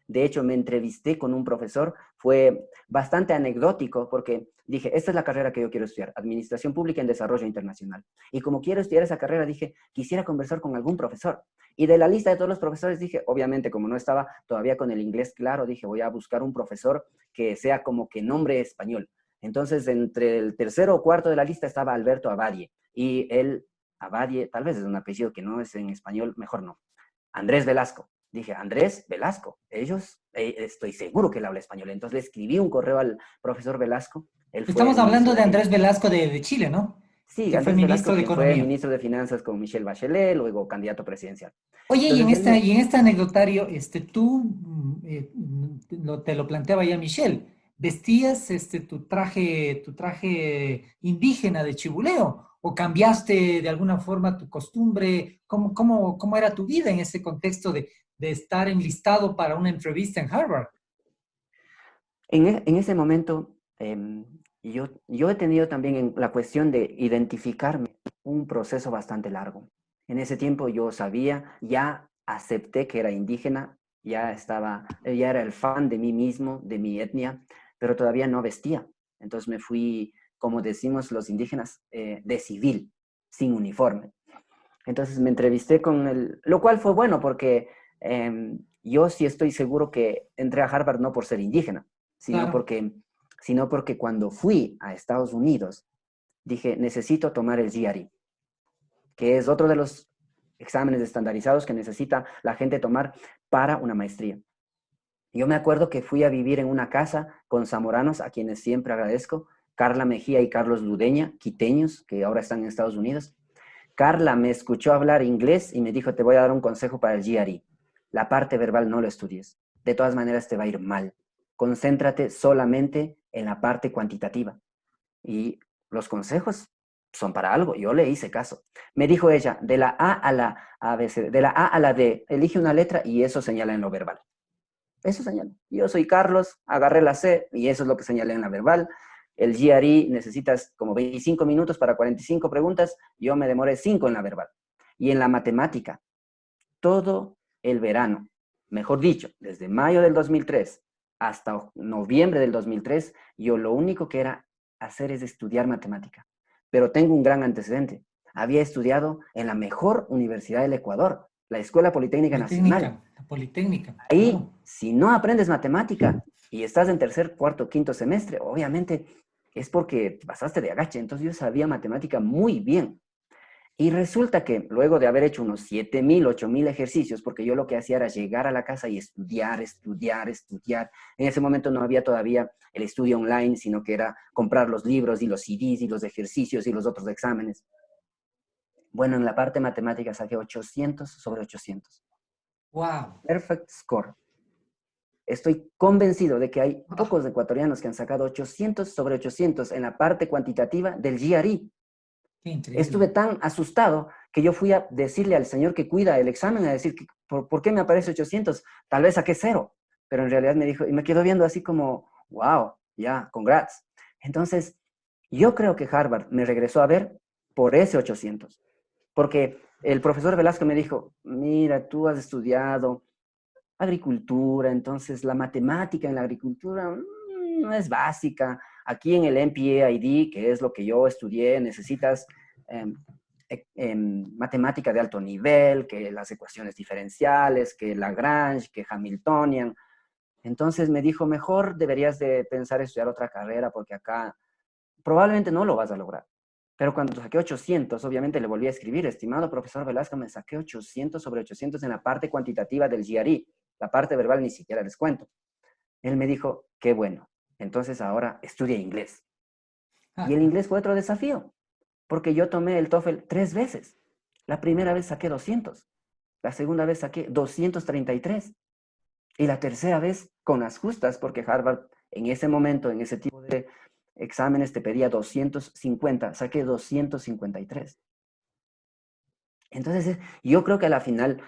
De hecho, me entrevisté con un profesor, fue bastante anecdótico porque dije, esta es la carrera que yo quiero estudiar, Administración Pública en Desarrollo Internacional. Y como quiero estudiar esa carrera, dije, quisiera conversar con algún profesor. Y de la lista de todos los profesores dije, obviamente, como no estaba todavía con el inglés claro, dije, voy a buscar un profesor que sea como que nombre español. Entonces, entre el tercero o cuarto de la lista estaba Alberto Abadie. Y él, Abadie, tal vez es un apellido que no es en español, mejor no. Andrés Velasco. Dije, Andrés Velasco, estoy seguro que él habla español. Entonces le escribí un correo al profesor Velasco. Él fue Estamos el hablando ministro de Andrés Velasco de Chile, ¿no? Sí, Que fue Andrés ministro Velasco, de quien fue Economía. ministro de Finanzas con Michelle Bachelet, luego candidato presidencial. Oye, Entonces él me... y en este anecdotario, tú, te lo planteaba ya Michelle, vestías tu traje indígena de chibuleo, o cambiaste de alguna forma tu costumbre. ¿Cómo era tu vida en ese contexto de estar enlistado para una entrevista en Harvard? En ese momento, yo he tenido también en la cuestión de identificarme un proceso bastante largo. En ese tiempo yo sabía, ya acepté que era indígena, ya era el fan de mí mismo, de mi etnia, pero todavía no vestía. Entonces me fui, como decimos los indígenas, de civil, sin uniforme. Entonces me entrevisté con él, lo cual fue bueno porque yo sí estoy seguro que entré a Harvard no por ser indígena, sino Claro. porque, sino porque cuando fui a Estados Unidos, dije, necesito tomar el GRE, que es otro de los exámenes estandarizados que necesita la gente tomar para una maestría. Yo me acuerdo que fui a vivir en una casa con zamoranos, a quienes siempre agradezco, Carla Mejía y Carlos Ludeña, quiteños, que ahora están en Estados Unidos. Carla me escuchó hablar inglés y me dijo, te voy a dar un consejo para el GRE. La parte verbal no lo estudies. De todas maneras te va a ir mal. Concéntrate solamente en la parte cuantitativa. Y los consejos son para algo. Yo le hice caso. Me dijo ella, de la A a la ABC, de la A a la D, elige una letra y eso señala en lo verbal. Eso señalé. Yo soy Carlos, agarré la C y eso es lo que señalé en la verbal. El GRE necesitas como 25 minutos para 45 preguntas, yo me demoré 5 en la verbal. Y en la matemática, todo el verano, mejor dicho, desde mayo del 2003 hasta noviembre del 2003, yo lo único que era hacer es estudiar matemática. Pero tengo un gran antecedente. Había estudiado en la mejor universidad del Ecuador, la Escuela Politécnica Nacional. La Politécnica, Ahí, claro. si no aprendes matemática y estás en tercer, cuarto, quinto semestre, obviamente es porque te pasaste de agache. Entonces yo sabía matemática muy bien. Y resulta que luego de haber hecho unos 7,000, 8,000 ejercicios, porque yo lo que hacía era llegar a la casa y estudiar, estudiar, estudiar. En ese momento no había todavía el estudio online, sino que era comprar los libros y los CDs y los ejercicios y los otros exámenes. Bueno, en la parte matemática saqué 800 sobre 800. Wow. Perfect score. Estoy convencido de que hay pocos ecuatorianos que han sacado 800 sobre 800 en la parte cuantitativa del GRE. Qué increíble. Estuve tan asustado que yo fui a decirle al señor que cuida el examen, a decir, ¿por qué me aparece 800? Tal vez saqué 0. Pero en realidad me dijo, y me quedó viendo así como, wow, ya, congrats. Entonces, yo creo que Harvard me regresó a ver por ese 800. Porque el profesor Velasco me dijo, mira, tú has estudiado agricultura, entonces la matemática en la agricultura no es básica. Aquí en el MPA-ID, que es lo que yo estudié, necesitas matemática de alto nivel, que las ecuaciones diferenciales, que Lagrange, que Hamiltonian. Entonces me dijo, mejor deberías de pensar estudiar otra carrera porque acá probablemente no lo vas a lograr. Pero cuando saqué 800, obviamente le volví a escribir, estimado profesor Velasco, me saqué 800 sobre 800 en la parte cuantitativa del GRE. La parte verbal ni siquiera les cuento. Él me dijo, qué bueno, entonces ahora estudia inglés. Y el inglés fue otro desafío, porque yo tomé el TOEFL 3 veces. La primera vez saqué 200, la segunda vez saqué 233 y la tercera vez con las justas, porque Harvard en ese momento, en ese tipo de exámenes te pedía 250, saqué 253. Entonces, yo creo que a la final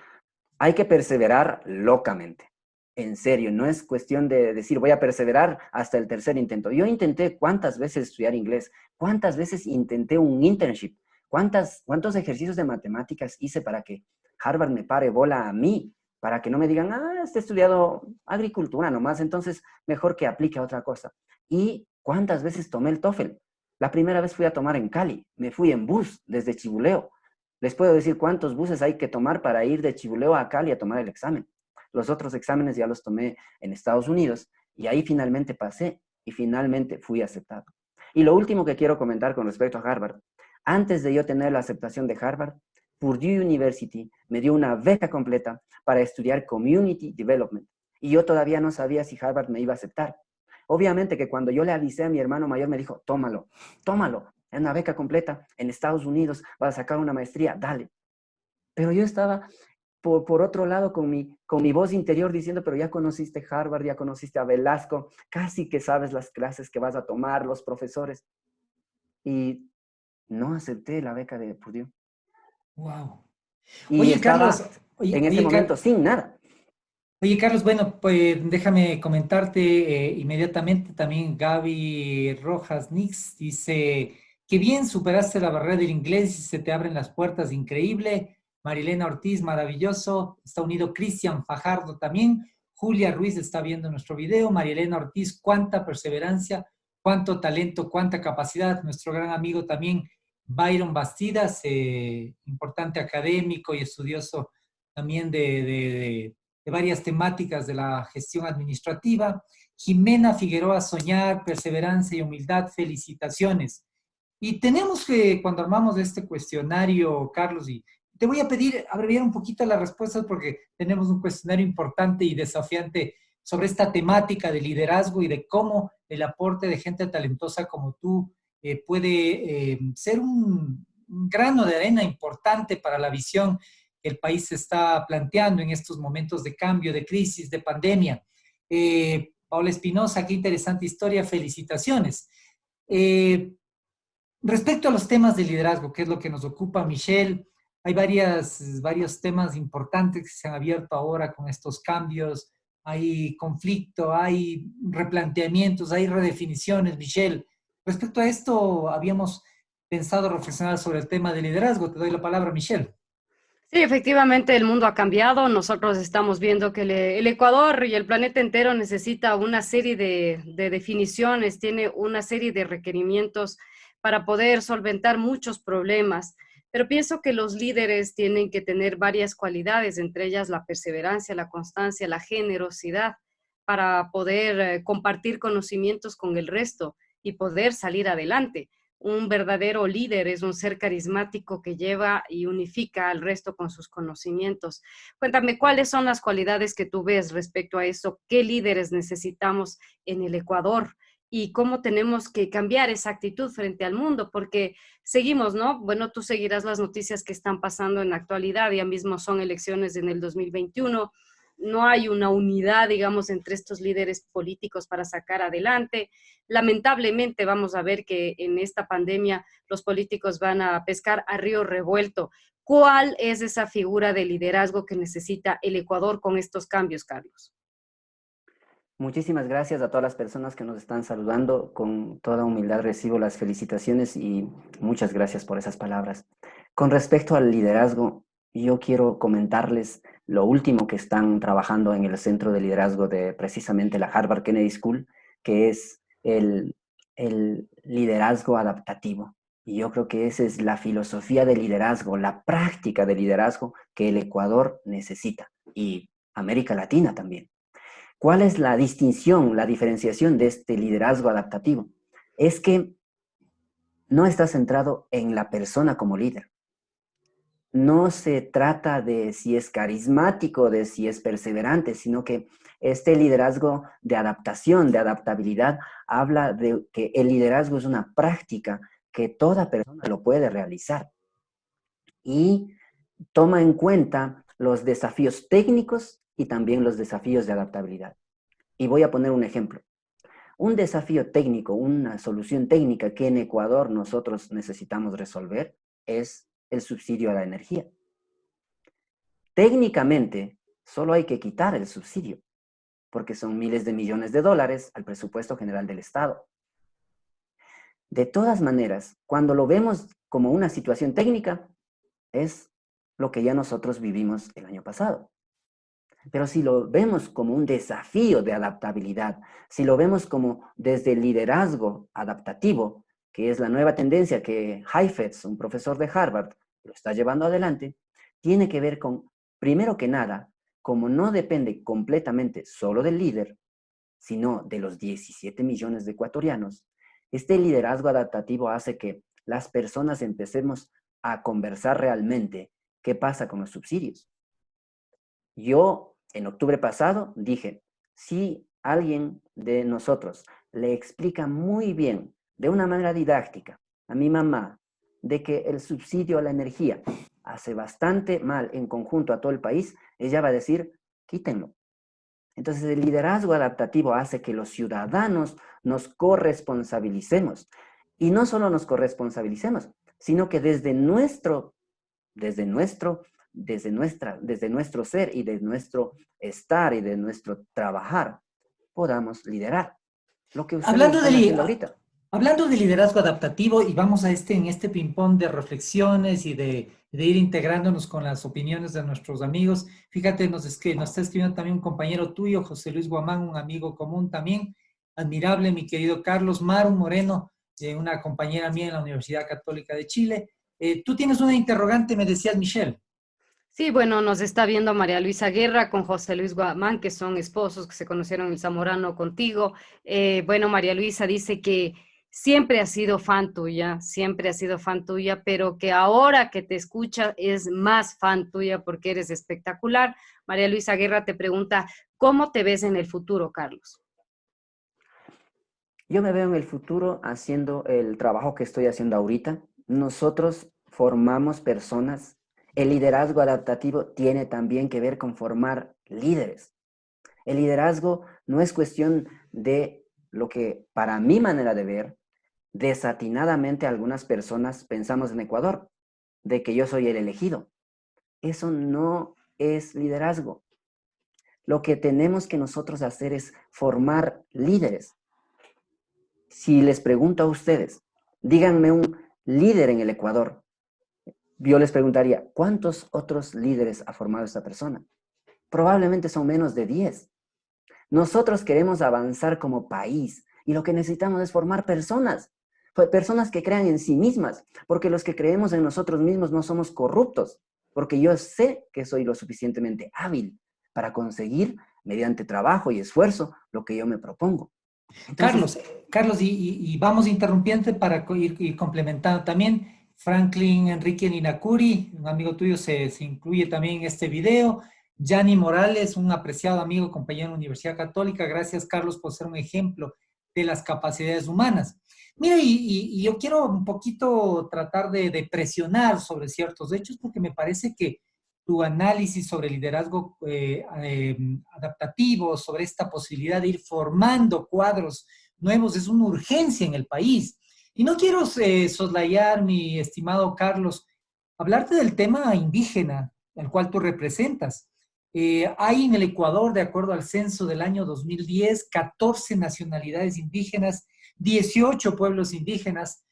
hay que perseverar locamente. En serio, no es cuestión de decir voy a perseverar hasta el tercer intento. Yo intenté cuántas veces estudiar inglés, cuántas veces intenté un internship, cuántos ejercicios de matemáticas hice para que Harvard me pare bola a mí, para que no me digan, he estudiado agricultura nomás, entonces mejor que aplique a otra cosa. Y cuántas veces tomé el TOEFL. La primera vez fui a tomar en Cali, me fui en bus desde Chibuleo. Les puedo decir cuántos buses hay que tomar para ir de Chibuleo a Cali a tomar el examen. Los otros exámenes ya los tomé en Estados Unidos y ahí finalmente pasé y finalmente fui aceptado. Y lo último que quiero comentar con respecto a Harvard, antes de yo tener la aceptación de Harvard, Purdue University me dio una beca completa para estudiar Community Development y yo todavía no sabía si Harvard me iba a aceptar. Obviamente que cuando yo le avisé a mi hermano mayor me dijo, tómalo, tómalo, es una beca completa en Estados Unidos, vas a sacar una maestría, dale. Pero yo estaba por otro lado con mi voz interior diciendo, pero ya conociste Harvard, ya conociste a Velasco, casi que sabes las clases que vas a tomar, los profesores. Y no acepté la beca de Purdue. Wow. Y Oye, Carlos, estaba en ese momento sin nada. Oye, Carlos, bueno, pues déjame comentarte inmediatamente también Gaby Rojas Nix dice que bien superaste la barrera del inglés y se te abren las puertas, increíble. Marilena Ortiz, maravilloso. Está unido Cristian Fajardo también. Julia Ruiz está viendo nuestro video. Marilena Ortiz, cuánta perseverancia, cuánto talento, cuánta capacidad. Nuestro gran amigo también, Byron Bastidas, importante académico y estudioso también de varias temáticas de la gestión administrativa. Jimena Figueroa Soñar, perseverancia y humildad, felicitaciones. Y tenemos que, cuando armamos este cuestionario, Carlos, y te voy a pedir abreviar un poquito las respuestas porque tenemos un cuestionario importante y desafiante sobre esta temática de liderazgo y de cómo el aporte de gente talentosa como tú puede ser un grano de arena importante para la visión que el país se está planteando en estos momentos de cambio, de crisis, de pandemia. Paula Espinosa, qué interesante historia, felicitaciones. Respecto a los temas de liderazgo, que es lo que nos ocupa Michelle, hay varios temas importantes que se han abierto ahora con estos cambios hay conflicto, hay replanteamientos, hay redefiniciones. Michelle, respecto a esto, habíamos pensado reflexionar sobre el tema de liderazgo. Te doy la palabra, Michelle. Sí, efectivamente el mundo ha cambiado. Nosotros estamos viendo que el Ecuador y el planeta entero necesita una serie de definiciones, tiene una serie de requerimientos para poder solventar muchos problemas. Pero pienso que los líderes tienen que tener varias cualidades, entre ellas la perseverancia, la constancia, la generosidad, para poder compartir conocimientos con el resto y poder salir adelante. Un verdadero líder es un ser carismático que lleva y unifica al resto con sus conocimientos. Cuéntame, ¿cuáles son las cualidades que tú ves respecto a eso? ¿Qué líderes necesitamos en el Ecuador? ¿Y cómo tenemos que cambiar esa actitud frente al mundo? Porque seguimos, ¿no? Bueno, tú seguirás las noticias que están pasando en la actualidad. Ya mismo son elecciones en el 2021. No hay una unidad, digamos, entre estos líderes políticos para sacar adelante. Lamentablemente vamos a ver que en esta pandemia los políticos van a pescar a río revuelto. ¿Cuál es esa figura de liderazgo que necesita el Ecuador con estos cambios, Carlos? Muchísimas gracias a todas las personas que nos están saludando. Con toda humildad recibo las felicitaciones y muchas gracias por esas palabras. Con respecto al liderazgo, yo quiero comentarles lo último que están trabajando en el Centro de Liderazgo de precisamente la Harvard Kennedy School, que es el liderazgo adaptativo. Y yo creo que esa es la filosofía de liderazgo, la práctica de liderazgo que el Ecuador necesita y América Latina también. ¿Cuál es la distinción, la diferenciación de este liderazgo adaptativo? Es que no está centrado en la persona como líder. No se trata de si es carismático, de si es perseverante, sino que este liderazgo de adaptación, de adaptabilidad, habla de que el liderazgo es una práctica que toda persona lo puede realizar y toma en cuenta los desafíos técnicos y también los desafíos de adaptabilidad. Y voy a poner un ejemplo. Un desafío técnico, una solución técnica que en Ecuador nosotros necesitamos resolver es el subsidio a la energía. Técnicamente, solo hay que quitar el subsidio, porque son miles de millones de dólares al presupuesto general del Estado. De todas maneras, cuando lo vemos como una situación técnica, es lo que ya nosotros vivimos el año pasado. Pero si lo vemos como un desafío de adaptabilidad, si lo vemos como desde el liderazgo adaptativo, que es la nueva tendencia que Heifetz, un profesor de Harvard, lo está llevando adelante, tiene que ver con, primero que nada, como no depende completamente solo del líder, sino de los 17 millones de ecuatorianos, este liderazgo adaptativo hace que las personas empecemos a conversar realmente qué pasa con los subsidios. Yo, en octubre pasado, dije, si alguien de nosotros le explica muy bien, de una manera didáctica, a mi mamá, de que el subsidio a la energía hace bastante mal en conjunto a todo el país, ella va a decir, quítenlo. Entonces, el liderazgo adaptativo hace que los ciudadanos nos corresponsabilicemos. Y no solo nos corresponsabilicemos, sino que desde nuestro ser y de nuestro estar y de nuestro trabajar, podamos liderar. Lo que ustedes Hablando están haciendo ahorita. hablando de liderazgo adaptativo, y vamos a en este ping-pong de reflexiones y de ir integrándonos con las opiniones de nuestros amigos. Fíjate, nos está escribiendo también un compañero tuyo, José Luis Guamán, un amigo común también, admirable, mi querido Carlos. Maru Moreno, una compañera mía en la Universidad Católica de Chile. Tú tienes una interrogante, me decías, Michelle. Sí, bueno, nos está viendo María Luisa Guerra con José Luis Guamán, que son esposos que se conocieron en el Zamorano contigo. Bueno, María Luisa dice que siempre ha sido fan tuya, pero que ahora que te escucha es más fan tuya porque eres espectacular. María Luisa Guerra te pregunta, ¿cómo te ves en el futuro, Carlos? Yo me veo en el futuro haciendo el trabajo que estoy haciendo ahorita. Nosotros formamos personas. El liderazgo adaptativo tiene también que ver con formar líderes. El liderazgo no es cuestión de lo que, para mi manera de ver, desatinadamente algunas personas pensamos en Ecuador, de que yo soy el elegido. Eso no es liderazgo. Lo que tenemos que nosotros hacer es formar líderes. Si les pregunto a ustedes, díganme un líder en el Ecuador. Yo les preguntaría, ¿cuántos otros líderes ha formado esta persona? Probablemente son menos de 10. Nosotros queremos avanzar como país y lo que necesitamos es formar personas, personas que crean en sí mismas, porque los que creemos en nosotros mismos no somos corruptos, porque yo sé que soy lo suficientemente hábil para conseguir, mediante trabajo y esfuerzo, lo que yo me propongo. Entonces, Carlos, y vamos interrumpiendo para ir complementando también. Franklin Enrique Ninakuri, un amigo tuyo, se incluye también en este video. Yanni Morales, un apreciado amigo, compañero de la Universidad Católica. Gracias, Carlos, por ser un ejemplo de las capacidades humanas. Mira, y yo quiero un poquito tratar de presionar sobre ciertos hechos porque me parece que tu análisis sobre liderazgo adaptativo, sobre esta posibilidad de ir formando cuadros nuevos, es una urgencia en el país. Y no quiero soslayar, mi estimado Carlos, hablarte del tema indígena, al cual tú representas. Hay en el Ecuador, de acuerdo al censo del año 2010, 14 nacionalidades indígenas, 18 pueblos indígenas,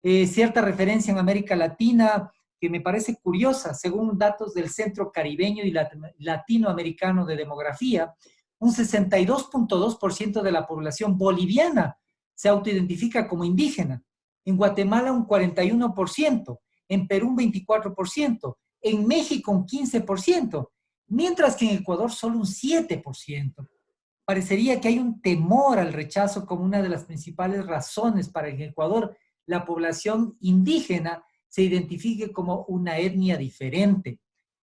cierta referencia en América Latina, que me parece curiosa, según datos del Centro Caribeño y Latinoamericano de Demografía, un 62.2% de la población boliviana se autoidentifica como indígena, en Guatemala un 41%, en Perú un 24%, en México un 15%, mientras que en Ecuador solo un 7%. Parecería que hay un temor al rechazo como una de las principales razones para que en Ecuador la población indígena se identifique como una etnia diferente.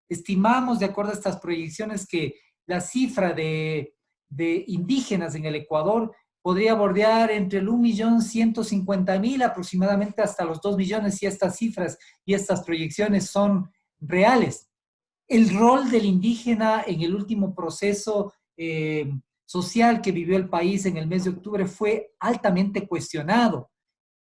Estimamos, de acuerdo a estas proyecciones, que la cifra de indígenas en el Ecuador podría bordear entre el 1.150.000 aproximadamente hasta los 2 millones si estas cifras y estas proyecciones son reales. El rol del indígena en el último proceso social que vivió el país en el mes de octubre fue altamente cuestionado.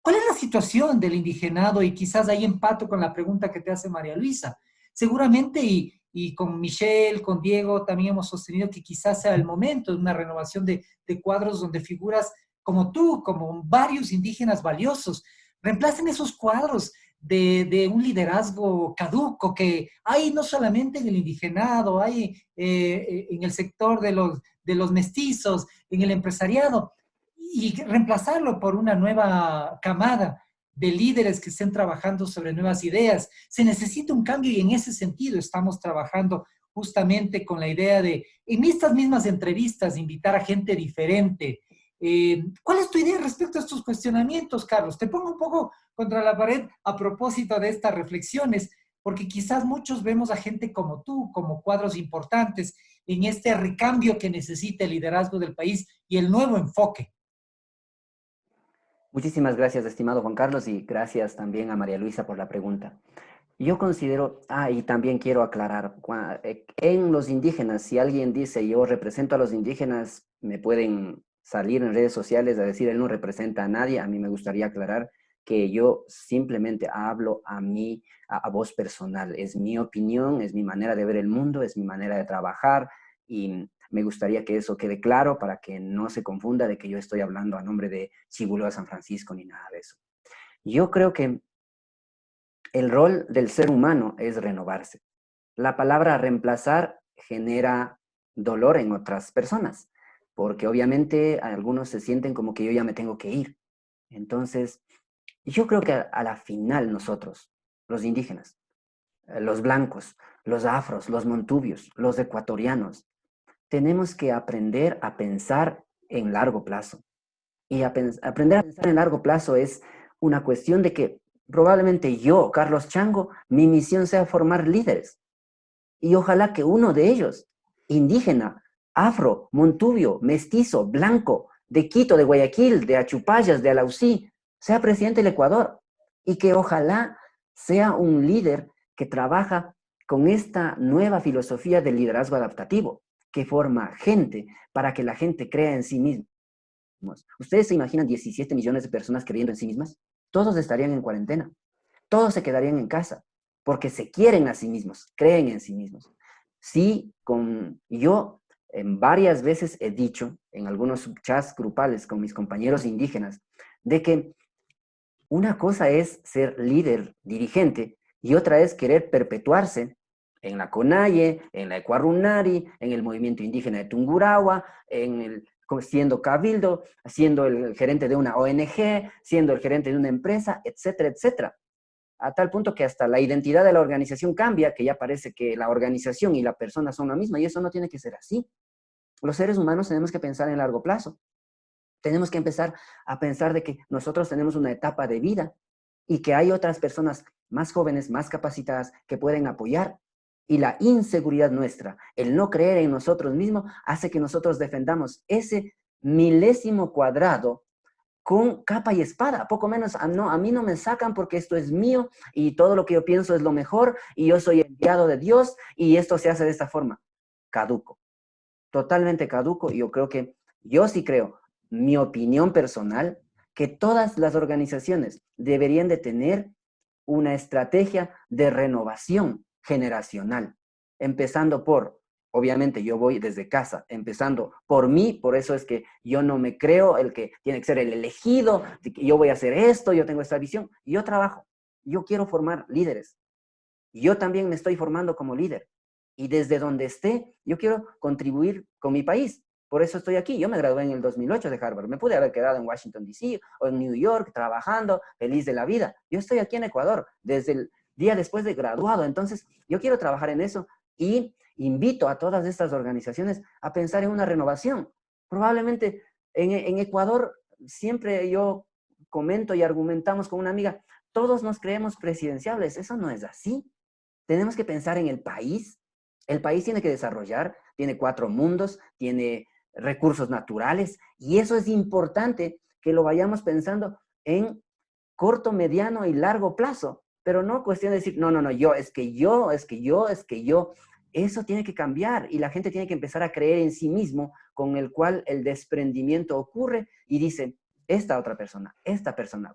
¿Cuál es la situación del indigenado? Y quizás ahí empato con la pregunta que te hace María Luisa. Seguramente, y con Michelle, con Diego, también hemos sostenido que quizás sea el momento de una renovación de cuadros donde figuras como tú, como varios indígenas valiosos, reemplacen esos cuadros de un liderazgo caduco que hay no solamente en el indigenado, hay en el sector de los mestizos, en el empresariado, y reemplazarlo por una nueva camada de líderes que estén trabajando sobre nuevas ideas. Se necesita un cambio y en ese sentido estamos trabajando justamente con la idea de, en estas mismas entrevistas, invitar a gente diferente. ¿Cuál es tu idea respecto a estos cuestionamientos, Carlos? Te pongo un poco contra la pared a propósito de estas reflexiones, porque quizás muchos vemos a gente como tú, como cuadros importantes en este recambio que necesita el liderazgo del país y el nuevo enfoque. muchísimas gracias, estimado Juan Carlos, y gracias también a María Luisa por la pregunta. Yo considero, y también quiero aclarar, en los indígenas, si alguien dice yo represento a los indígenas, me pueden salir en redes sociales a decir él no representa a nadie. A mí me gustaría aclarar que yo simplemente hablo a voz personal. Es mi opinión, es mi manera de ver el mundo, es mi manera de trabajar y me gustaría que eso quede claro para que no se confunda de que yo estoy hablando a nombre de Chibulo de San Francisco ni nada de eso. Yo creo que el rol del ser humano es renovarse. La palabra reemplazar genera dolor en otras personas, porque obviamente algunos se sienten como que yo ya me tengo que ir. Entonces, yo creo que a la final nosotros, los indígenas, los blancos, los afros, los montubios, los ecuatorianos, tenemos que aprender a pensar en largo plazo. Y aprender a pensar en largo plazo es una cuestión de que probablemente yo, Carlos Chango, mi misión sea formar líderes. Y ojalá que uno de ellos, indígena, afro, montubio, mestizo, blanco, de Quito, de Guayaquil, de Achupayas, de Alausí, sea presidente del Ecuador. Y que ojalá sea un líder que trabaja con esta nueva filosofía del liderazgo adaptativo, que forma gente para que la gente crea en sí misma. ¿Ustedes se imaginan 17 millones de personas creyendo en sí mismas? Todos estarían en cuarentena. Todos se quedarían en casa porque se quieren a sí mismos, creen en sí mismos. Sí, yo varias veces he dicho en algunos chats grupales con mis compañeros indígenas de que una cosa es ser líder, dirigente, y otra es querer perpetuarse en la CONAIE, en la Ecuarunari, en el movimiento indígena de Tungurahua, siendo cabildo, siendo el gerente de una ONG, siendo el gerente de una empresa, etcétera, etcétera. A tal punto que hasta la identidad de la organización cambia, que ya parece que la organización y la persona son la misma, y eso no tiene que ser así. Los seres humanos tenemos que pensar en largo plazo. Tenemos que empezar a pensar de que nosotros tenemos una etapa de vida y que hay otras personas más jóvenes, más capacitadas, que pueden apoyar. Y la inseguridad nuestra, el no creer en nosotros mismos, hace que nosotros defendamos ese milésimo cuadrado con capa y espada. Poco menos, no, a mí no me sacan porque esto es mío y todo lo que yo pienso es lo mejor y yo soy enviado de Dios y esto se hace de esta forma. Caduco. Totalmente caduco. Y yo creo que, yo sí creo, mi opinión personal, que todas las organizaciones deberían de tener una estrategia de renovación generacional, empezando por, obviamente yo voy desde casa, empezando por mí, por eso es que yo no me creo el que tiene que ser el elegido, yo voy a hacer esto, yo tengo esta visión, yo trabajo, yo quiero formar líderes, yo también me estoy formando como líder, y desde donde esté, yo quiero contribuir con mi país. Por eso estoy aquí. Yo me gradué en el 2008 de Harvard. Me pude haber quedado en Washington, D.C. o en New York trabajando, feliz de la vida. Yo estoy aquí en Ecuador desde el día después de graduado. Entonces, yo quiero trabajar en eso y invito a todas estas organizaciones a pensar en una renovación. Probablemente en Ecuador, siempre yo comento y argumentamos con una amiga, todos nos creemos presidenciables. Eso no es así. Tenemos que pensar en el país. El país tiene que desarrollar, tiene 4 mundos, tiene recursos naturales, y eso es importante que lo vayamos pensando en corto, mediano y largo plazo, pero no cuestión de decir, no, no, no, es que yo. Eso tiene que cambiar y la gente tiene que empezar a creer en sí mismo, con el cual el desprendimiento ocurre y dice, esta persona,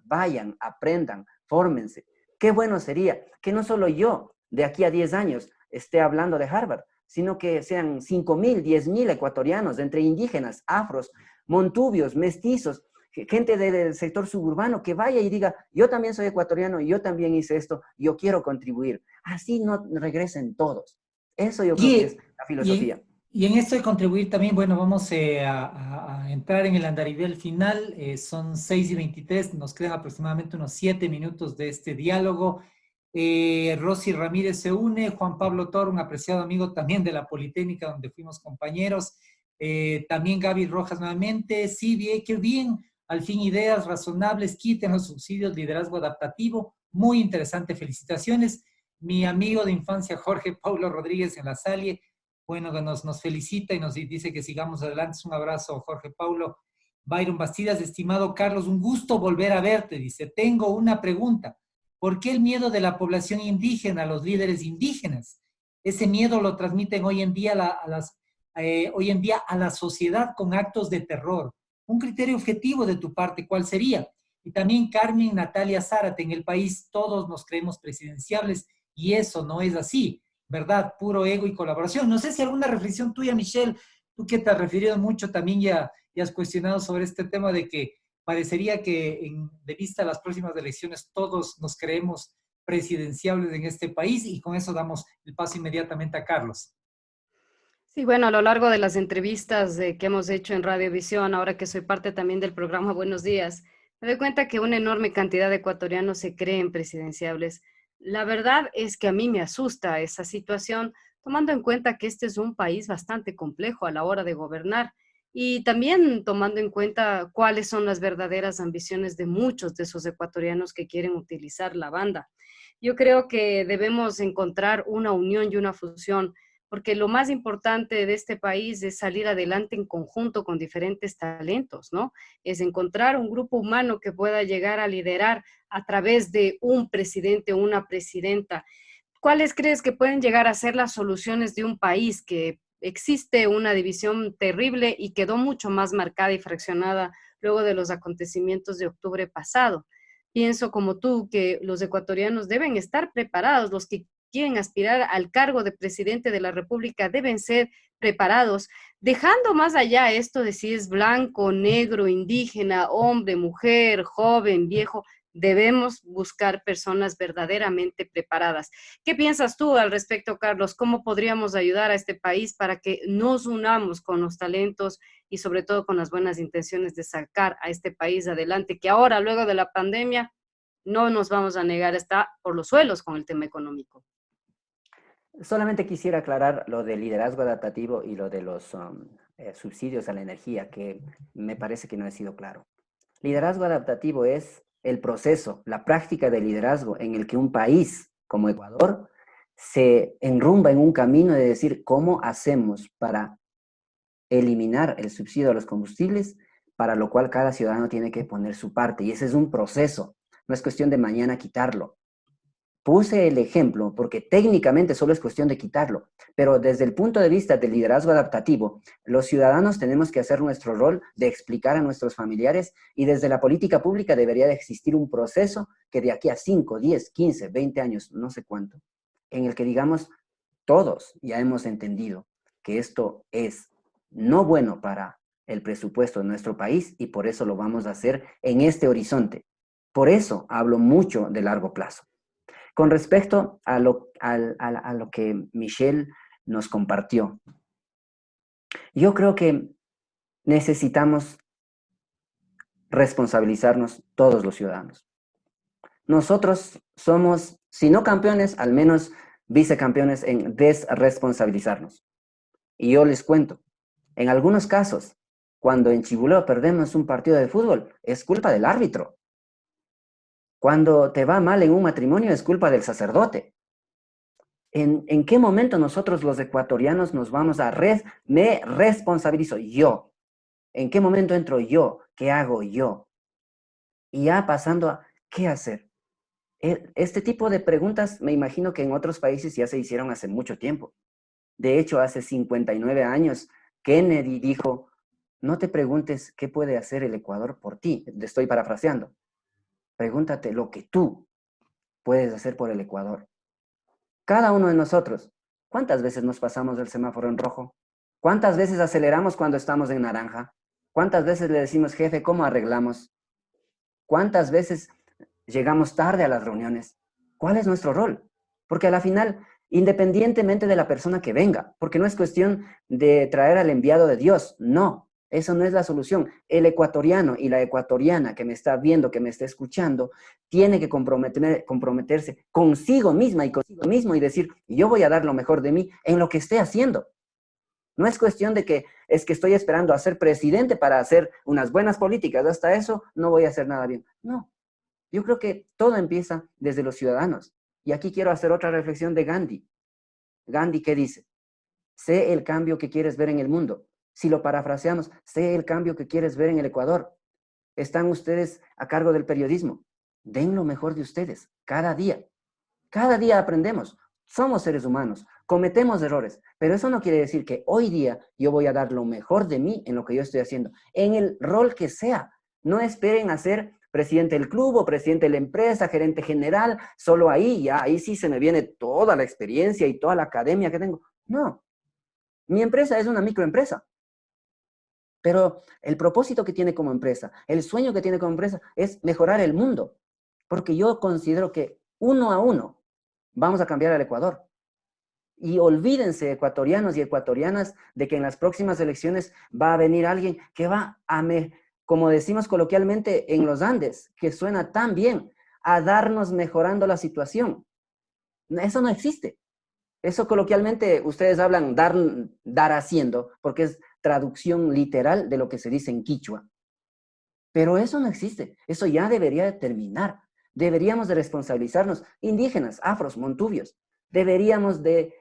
vayan, aprendan, fórmense. Qué bueno sería que no solo yo, de aquí a 10 años, esté hablando de Harvard, sino que sean 5,000, 10,000 ecuatorianos, entre indígenas, afros, montubios, mestizos, gente del sector suburbano, que vaya y diga, yo también soy ecuatoriano, yo también hice esto, yo quiero contribuir. Así no regresen todos. Eso yo creo que es la filosofía. Y en esto de contribuir también, bueno, vamos a entrar en el andarivel final. Son 6:23, nos quedan aproximadamente unos 7 minutos de este diálogo. Rosy Ramírez se une, Juan Pablo Toro, un apreciado amigo también de la Politécnica, donde fuimos compañeros. También Gaby Rojas nuevamente. Sí, bien, qué bien. Al fin, ideas razonables, quiten los subsidios, liderazgo adaptativo. Muy interesante, felicitaciones. Mi amigo de infancia, Jorge Paulo Rodríguez en la Salle, bueno, nos felicita y nos dice que sigamos adelante. Un abrazo, Jorge Paulo. Byron Bastidas, estimado Carlos, un gusto volver a verte. Dice, tengo una pregunta. ¿Por qué el miedo de la población indígena a los líderes indígenas? Ese miedo lo transmiten hoy en día a la sociedad con actos de terror. Un criterio objetivo de tu parte, ¿cuál sería? Y también Carmen Natalia Zárate, en el país todos nos creemos presidenciables y eso no es así, ¿verdad? Puro ego y colaboración. No sé si alguna reflexión tuya, Michelle, tú que te has referido mucho también ya has cuestionado sobre este tema de que parecería que de vista a las próximas elecciones todos nos creemos presidenciables en este país y con eso damos el paso inmediatamente a Carlos. Sí, bueno, a lo largo de las entrevistas que hemos hecho en Radiovisión, ahora que soy parte también del programa Buenos Días, me doy cuenta que una enorme cantidad de ecuatorianos se creen presidenciables. La verdad es que a mí me asusta esa situación, tomando en cuenta que este es un país bastante complejo a la hora de gobernar y también tomando en cuenta cuáles son las verdaderas ambiciones de muchos de esos ecuatorianos que quieren utilizar la banda. Yo creo que debemos encontrar una unión y una fusión, porque lo más importante de este país es salir adelante en conjunto con diferentes talentos, ¿no? Es encontrar un grupo humano que pueda llegar a liderar a través de un presidente o una presidenta. ¿Cuáles crees que pueden llegar a ser las soluciones de un país que existe una división terrible y quedó mucho más marcada y fraccionada luego de los acontecimientos de octubre pasado? Pienso como tú que los ecuatorianos deben estar preparados, los que quieren aspirar al cargo de presidente de la República deben ser preparados, dejando más allá esto de si es blanco, negro, indígena, hombre, mujer, joven, viejo. Debemos buscar personas verdaderamente preparadas. ¿Qué piensas tú al respecto, Carlos? ¿Cómo podríamos ayudar a este país para que nos unamos con los talentos y sobre todo con las buenas intenciones de sacar a este país adelante, que ahora, luego de la pandemia, no nos vamos a negar, está por los suelos con el tema económico? Solamente quisiera aclarar lo del liderazgo adaptativo y lo de los subsidios a la energía, que me parece que no he sido claro. Liderazgo adaptativo es el proceso, la práctica de liderazgo en el que un país como Ecuador se enrumba en un camino de decir cómo hacemos para eliminar el subsidio a los combustibles, para lo cual cada ciudadano tiene que poner su parte. Y ese es un proceso, no es cuestión de mañana quitarlo. Puse el ejemplo porque técnicamente solo es cuestión de quitarlo, pero desde el punto de vista del liderazgo adaptativo, los ciudadanos tenemos que hacer nuestro rol de explicar a nuestros familiares y desde la política pública debería de existir un proceso que de aquí a 5, 10, 15, 20 años, no sé cuánto, en el que digamos todos ya hemos entendido que esto es no bueno para el presupuesto de nuestro país y por eso lo vamos a hacer en este horizonte. Por eso hablo mucho de largo plazo. Con respecto a lo que Michelle nos compartió, yo creo que necesitamos responsabilizarnos todos los ciudadanos. Nosotros somos, si no campeones, al menos vicecampeones en desresponsabilizarnos. Y yo les cuento, en algunos casos, cuando en Chibuleo perdemos un partido de fútbol, es culpa del árbitro. Cuando te va mal en un matrimonio es culpa del sacerdote. ¿En qué momento nosotros los ecuatorianos nos vamos a me responsabilizo yo? ¿En qué momento entro yo? ¿Qué hago yo? Y ya pasando a ¿qué hacer? Este tipo de preguntas me imagino que en otros países ya se hicieron hace mucho tiempo. De hecho, hace 59 años, Kennedy dijo, no te preguntes qué puede hacer el Ecuador por ti. Te estoy parafraseando. Pregúntate lo que tú puedes hacer por el Ecuador. Cada uno de nosotros, ¿cuántas veces nos pasamos del semáforo en rojo? ¿Cuántas veces aceleramos cuando estamos en naranja? ¿Cuántas veces le decimos, jefe, cómo arreglamos? ¿Cuántas veces llegamos tarde a las reuniones? ¿Cuál es nuestro rol? Porque a la final, independientemente de la persona que venga, porque no es cuestión de traer al enviado de Dios, no. Eso no es la solución. El ecuatoriano y la ecuatoriana que me está viendo, que me está escuchando, tiene que comprometerse consigo misma y consigo mismo y decir, yo voy a dar lo mejor de mí en lo que esté haciendo. No es cuestión de que es que estoy esperando a ser presidente para hacer unas buenas políticas. Hasta eso no voy a hacer nada bien. No. Yo creo que todo empieza desde los ciudadanos. Y aquí quiero hacer otra reflexión de Gandhi. Gandhi, ¿qué dice? Sé el cambio que quieres ver en el mundo. Si lo parafraseamos, sé el cambio que quieres ver en el Ecuador. Están ustedes a cargo del periodismo. Den lo mejor de ustedes, cada día. Cada día aprendemos. Somos seres humanos, cometemos errores, pero eso no quiere decir que hoy día yo voy a dar lo mejor de mí en lo que yo estoy haciendo, en el rol que sea. No esperen a ser presidente del club o presidente de la empresa, gerente general, solo ahí, ya ahí sí se me viene toda la experiencia y toda la academia que tengo. No, mi empresa es una microempresa. Pero el propósito que tiene como empresa, el sueño que tiene como empresa es mejorar el mundo. Porque yo considero que uno a uno vamos a cambiar al Ecuador. Y olvídense, ecuatorianos y ecuatorianas, de que en las próximas elecciones va a venir alguien que va a, como decimos coloquialmente en los Andes, que suena tan bien, a darnos mejorando la situación. Eso no existe. Eso coloquialmente ustedes hablan dar haciendo, porque es traducción literal de lo que se dice en quichua. Pero eso no existe. Eso ya debería de terminar. Deberíamos de responsabilizarnos, indígenas, afros, montubios. Deberíamos de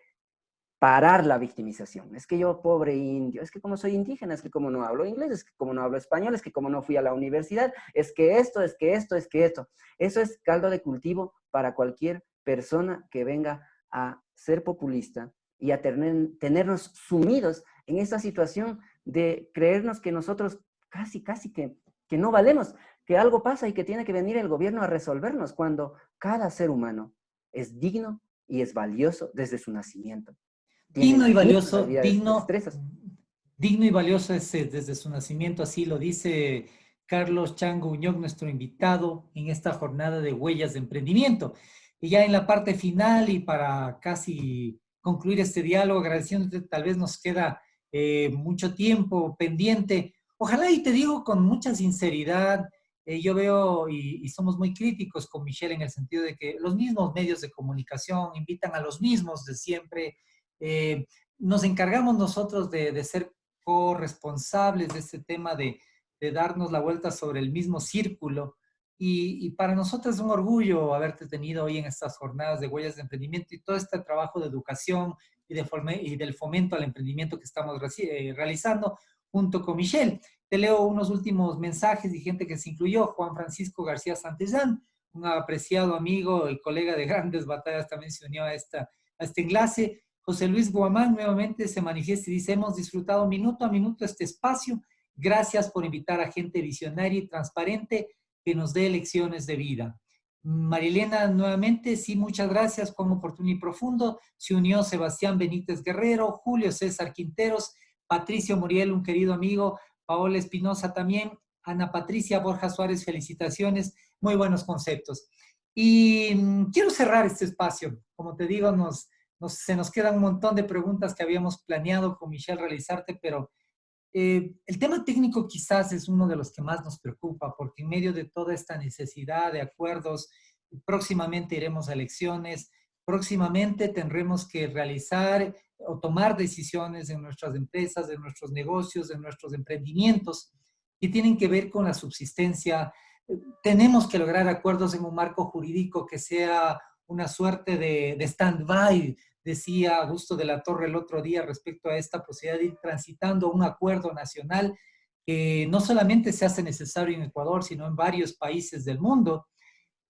parar la victimización. Es que yo, pobre indio, es que como soy indígena, es que como no hablo inglés, es que como no hablo español, es que como no fui a la universidad, es que esto, es que esto, es que esto. Eso es caldo de cultivo para cualquier persona que venga a ser populista y a tenernos sumidos en esta situación de creernos que nosotros casi que no valemos, que algo pasa y que tiene que venir el gobierno a resolvernos, cuando cada ser humano es digno y es valioso desde su nacimiento. Tiene Digno y las mismas valioso, habilidades, destrezas. digno y valioso es desde su nacimiento, así lo dice Carlos Chango Uñoc, nuestro invitado en esta jornada de Huellas de Emprendimiento. Y ya en la parte final y para casi concluir este diálogo, agradeciéndote, tal vez nos queda mucho tiempo pendiente. Ojalá, y te digo con mucha sinceridad, yo veo y somos muy críticos con Michelle en el sentido de que los mismos medios de comunicación invitan a los mismos de siempre. eh, Nos encargamos nosotros de ser corresponsables de este tema de darnos la vuelta sobre el mismo círculo. Y para nosotros es un orgullo haberte tenido hoy en estas jornadas de Huellas de Emprendimiento y todo este trabajo de educación y del fomento al emprendimiento que estamos realizando junto con Michelle. Te leo unos últimos mensajes de gente que se incluyó. Juan Francisco García Santillán, un apreciado amigo y colega de grandes batallas, también se unió a este enlace. José Luis Guamán nuevamente se manifiesta y dice: hemos disfrutado minuto a minuto este espacio. Gracias por invitar a gente visionaria y transparente que nos dé lecciones de vida. Marilena, nuevamente, sí, muchas gracias, Juan Oportuno y Profundo. Se unió Sebastián Benítez Guerrero, Julio César Quinteros, Patricio Muriel, un querido amigo, Paola Espinosa también, Ana Patricia Borja Suárez, felicitaciones, muy buenos conceptos. Y quiero cerrar este espacio. Como te digo, se nos quedan un montón de preguntas que habíamos planeado con Michelle realizarte, pero el tema técnico quizás es uno de los que más nos preocupa, porque en medio de toda esta necesidad de acuerdos, próximamente iremos a elecciones, próximamente tendremos que realizar o tomar decisiones en nuestras empresas, en nuestros negocios, en nuestros emprendimientos, que tienen que ver con la subsistencia. Tenemos que lograr acuerdos en un marco jurídico que sea una suerte de stand-by, decía Augusto de la Torre el otro día respecto a esta posibilidad de ir transitando un acuerdo nacional que no solamente se hace necesario en Ecuador, sino en varios países del mundo.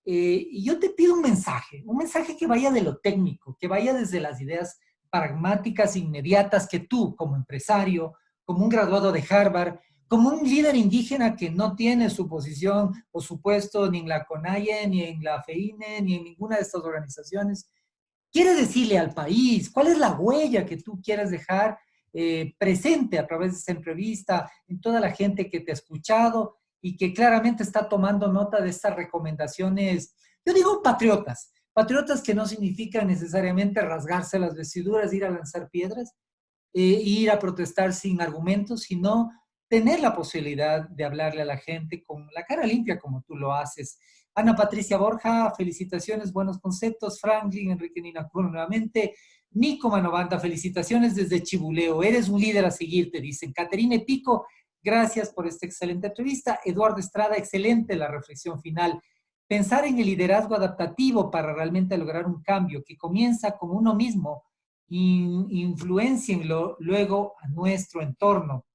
Y yo te pido un mensaje que vaya de lo técnico, que vaya desde las ideas pragmáticas, inmediatas, que tú, como empresario, como un graduado de Harvard, como un líder indígena que no tiene su posición o su puesto ni en la CONAIE, ni en la FEINE, ni en ninguna de estas organizaciones, quiere decirle al país cuál es la huella que tú quieres dejar presente a través de esta entrevista en toda la gente que te ha escuchado y que claramente está tomando nota de estas recomendaciones, yo digo patriotas, patriotas que no significan necesariamente rasgarse las vestiduras, ir a lanzar piedras, ir a protestar sin argumentos, sino tener la posibilidad de hablarle a la gente con la cara limpia como tú lo haces. Ana Patricia Borja, felicitaciones, buenos conceptos. Franklin Enrique Ninacuro nuevamente. Nico Manovanda, felicitaciones desde Chibuleo. Eres un líder a seguir, te dicen. Caterine Pico, gracias por esta excelente entrevista. Eduardo Estrada, excelente la reflexión final. Pensar en el liderazgo adaptativo para realmente lograr un cambio que comienza con uno mismo, influencienlo luego a nuestro entorno.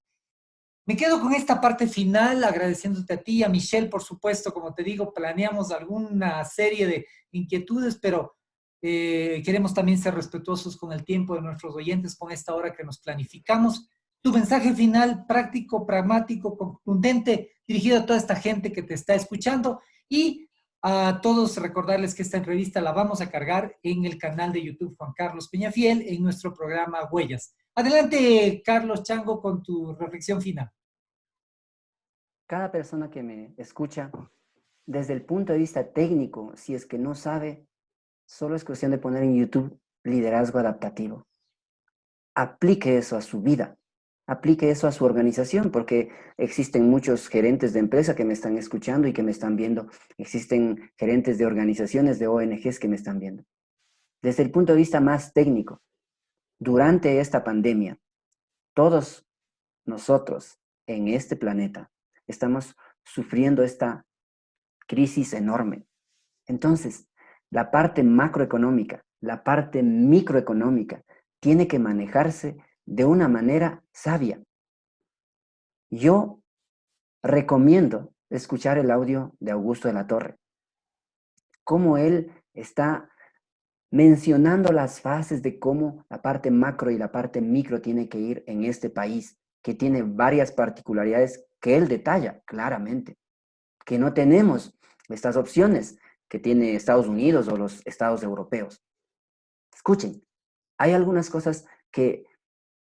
Me quedo con esta parte final agradeciéndote a ti, a Michelle, por supuesto, como te digo, planeamos alguna serie de inquietudes, pero queremos también ser respetuosos con el tiempo de nuestros oyentes, con esta hora que nos planificamos. Tu mensaje final, práctico, pragmático, contundente, dirigido a toda esta gente que te está escuchando y a todos recordarles que esta entrevista la vamos a cargar en el canal de YouTube Juan Carlos Peñafiel en nuestro programa Huellas. Adelante, Carlos Chango, con tu reflexión final. Cada persona que me escucha, desde el punto de vista técnico, si es que no sabe, solo es cuestión de poner en YouTube liderazgo adaptativo. Aplique eso a su vida, aplique eso a su organización, porque existen muchos gerentes de empresa que me están escuchando y que me están viendo. Existen gerentes de organizaciones, de ONGs que me están viendo. Desde el punto de vista más técnico, durante esta pandemia, todos nosotros en este planeta estamos sufriendo esta crisis enorme. Entonces, la parte macroeconómica, la parte microeconómica, tiene que manejarse de una manera sabia. Yo recomiendo escuchar el audio de Augusto de la Torre, cómo él está mencionando las fases de cómo la parte macro y la parte micro tiene que ir en este país, que tiene varias particularidades que él detalla claramente, que no tenemos estas opciones que tiene Estados Unidos o los estados europeos. Escuchen, hay algunas cosas que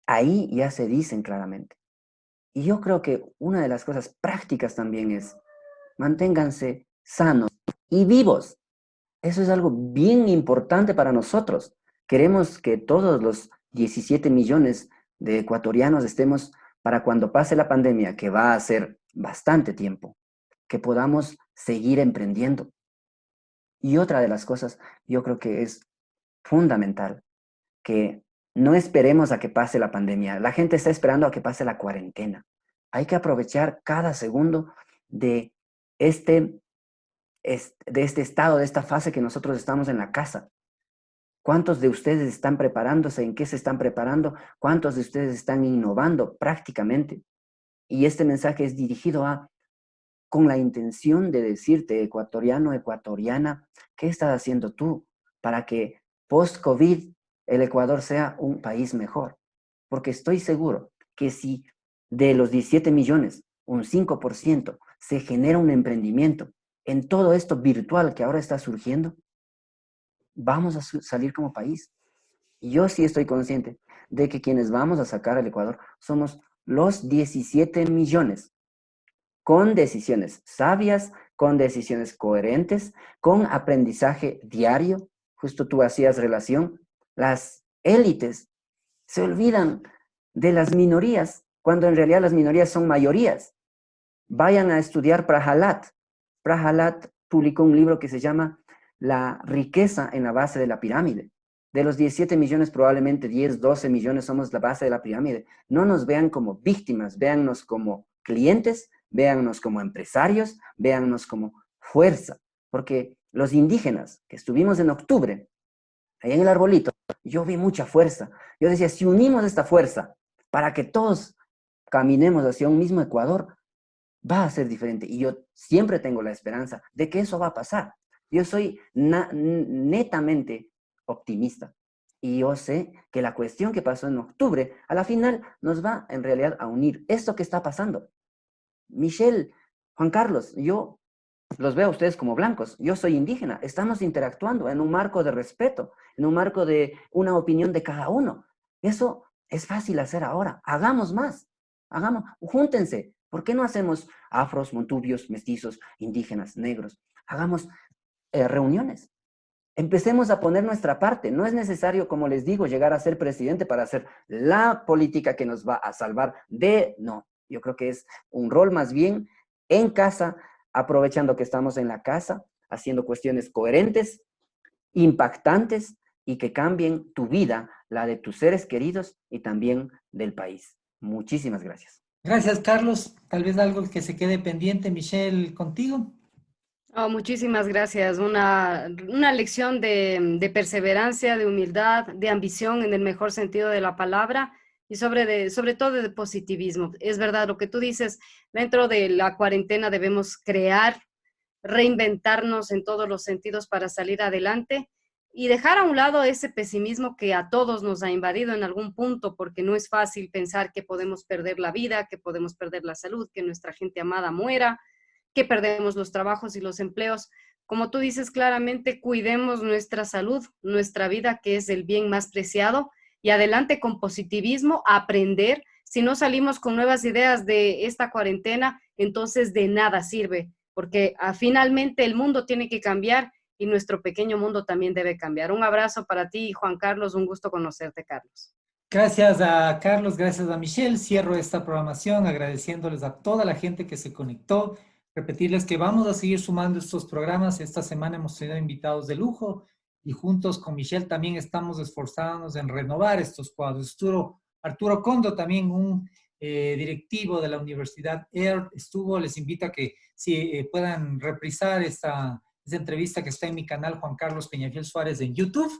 ahí ya se dicen claramente. Y yo creo que una de las cosas prácticas también es manténganse sanos y vivos. Eso es algo bien importante para nosotros. Queremos que todos los 17 millones de ecuatorianos estemos para cuando pase la pandemia, que va a ser bastante tiempo, que podamos seguir emprendiendo. Y otra de las cosas, yo creo que es fundamental, que no esperemos a que pase la pandemia. La gente está esperando a que pase la cuarentena. Hay que aprovechar cada segundo de este, de este estado, de esta fase que nosotros estamos en la casa. ¿Cuántos de ustedes están preparándose? ¿En qué se están preparando? ¿Cuántos de ustedes están innovando prácticamente? Y este mensaje es dirigido con la intención de decirte, ecuatoriano, ecuatoriana, ¿qué estás haciendo tú para que post-COVID el Ecuador sea un país mejor? Porque estoy seguro que si de los 17 millones, un 5% se genera un emprendimiento en todo esto virtual que ahora está surgiendo, vamos a salir como país. Y yo sí estoy consciente de que quienes vamos a sacar al Ecuador somos los 17 millones, con decisiones sabias, con decisiones coherentes, con aprendizaje diario. Justo tú hacías relación. Las élites se olvidan de las minorías, cuando en realidad las minorías son mayorías. Vayan a estudiar Prahalat. Prahalat publicó un libro que se llama La riqueza en la base de la pirámide. De los 17 millones, probablemente 10, 12 millones somos la base de la pirámide. No nos vean como víctimas, véannos como clientes, véannos como empresarios, véannos como fuerza. Porque los indígenas que estuvimos en octubre, ahí en el arbolito, yo vi mucha fuerza. Yo decía, si unimos esta fuerza para que todos caminemos hacia un mismo Ecuador, va a ser diferente. Y yo siempre tengo la esperanza de que eso va a pasar. Yo soy netamente optimista. Y yo sé que la cuestión que pasó en octubre, a la final nos va en realidad a unir esto que está pasando. Michelle, Juan Carlos, yo los veo a ustedes como blancos. Yo soy indígena. Estamos interactuando en un marco de respeto, en un marco de una opinión de cada uno. Eso es fácil hacer ahora. Hagamos más. Hagamos, júntense. ¿Por qué no hacemos afros, montubios, mestizos, indígenas, negros? Hagamos reuniones. Empecemos a poner nuestra parte. No es necesario, como les digo, llegar a ser presidente para hacer la política que nos va a salvar de... No, yo creo que es un rol más bien en casa, aprovechando que estamos en la casa, haciendo cuestiones coherentes, impactantes y que cambien tu vida, la de tus seres queridos y también del país. Muchísimas gracias. Gracias, Carlos. Tal vez algo que se quede pendiente, Michelle, contigo. Oh, muchísimas gracias. Una lección de perseverancia, de humildad, de ambición en el mejor sentido de la palabra y sobre todo de positivismo. Es verdad lo que tú dices, dentro de la cuarentena debemos crear, reinventarnos en todos los sentidos para salir adelante y dejar a un lado ese pesimismo que a todos nos ha invadido en algún punto, porque no es fácil pensar que podemos perder la vida, que podemos perder la salud, que nuestra gente amada muera, que perdemos los trabajos y los empleos. Como tú dices claramente, cuidemos nuestra salud, nuestra vida, que es el bien más preciado, y adelante con positivismo, aprender. Si no salimos con nuevas ideas de esta cuarentena, entonces de nada sirve, porque finalmente el mundo tiene que cambiar y nuestro pequeño mundo también debe cambiar. Un abrazo para ti, Juan Carlos, un gusto conocerte, Carlos. Gracias a Carlos, gracias a Michelle. Cierro esta programación agradeciéndoles a toda la gente que se conectó. Repetirles que vamos a seguir sumando estos programas. Esta semana hemos tenido invitados de lujo y juntos con Michelle también estamos esforzándonos en renovar estos cuadros. Arturo Condo, también un directivo de la Universidad EARD, estuvo. Les invito a que si puedan reprisar esta entrevista que está en mi canal Juan Carlos Peñafiel Suárez en YouTube.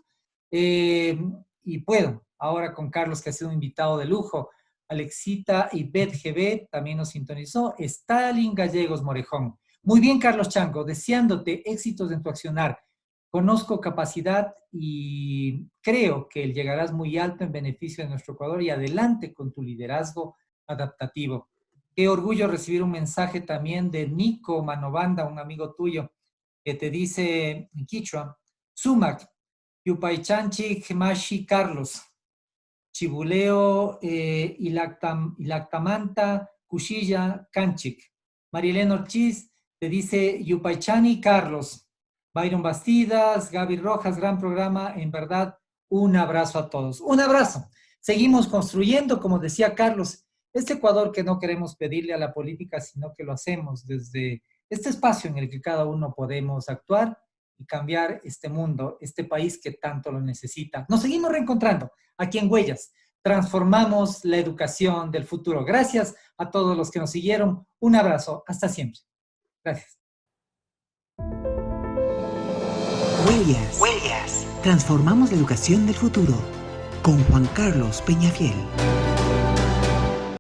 Y puedo, ahora con Carlos, que ha sido un invitado de lujo. Alexita y Beth GB también nos sintonizó. Stalin Gallegos Morejón. Muy bien, Carlos Chanco, deseándote éxitos en tu accionar. Conozco capacidad y creo que llegarás muy alto en beneficio de nuestro Ecuador y adelante con tu liderazgo adaptativo. Qué orgullo recibir un mensaje también de Nico Manobanda, un amigo tuyo, que te dice en quichua, Sumac, Yupaychanchik Mashi Carlos. Chibuleo Ilactamanta Cuchilla Canchic. Marielena Ortiz te dice Yupaychani Carlos. Byron Bastidas, Gaby Rojas, gran programa, en verdad, un abrazo a todos. Un abrazo. Seguimos construyendo, como decía Carlos, este Ecuador que no queremos pedirle a la política, sino que lo hacemos desde este espacio en el que cada uno podemos actuar y cambiar este mundo, este país que tanto lo necesita. Nos seguimos reencontrando aquí en Huellas. Transformamos la educación del futuro. Gracias a todos los que nos siguieron. Un abrazo. Hasta siempre. Gracias. Huellas. Transformamos la educación del futuro. Con Juan Carlos Peñafiel.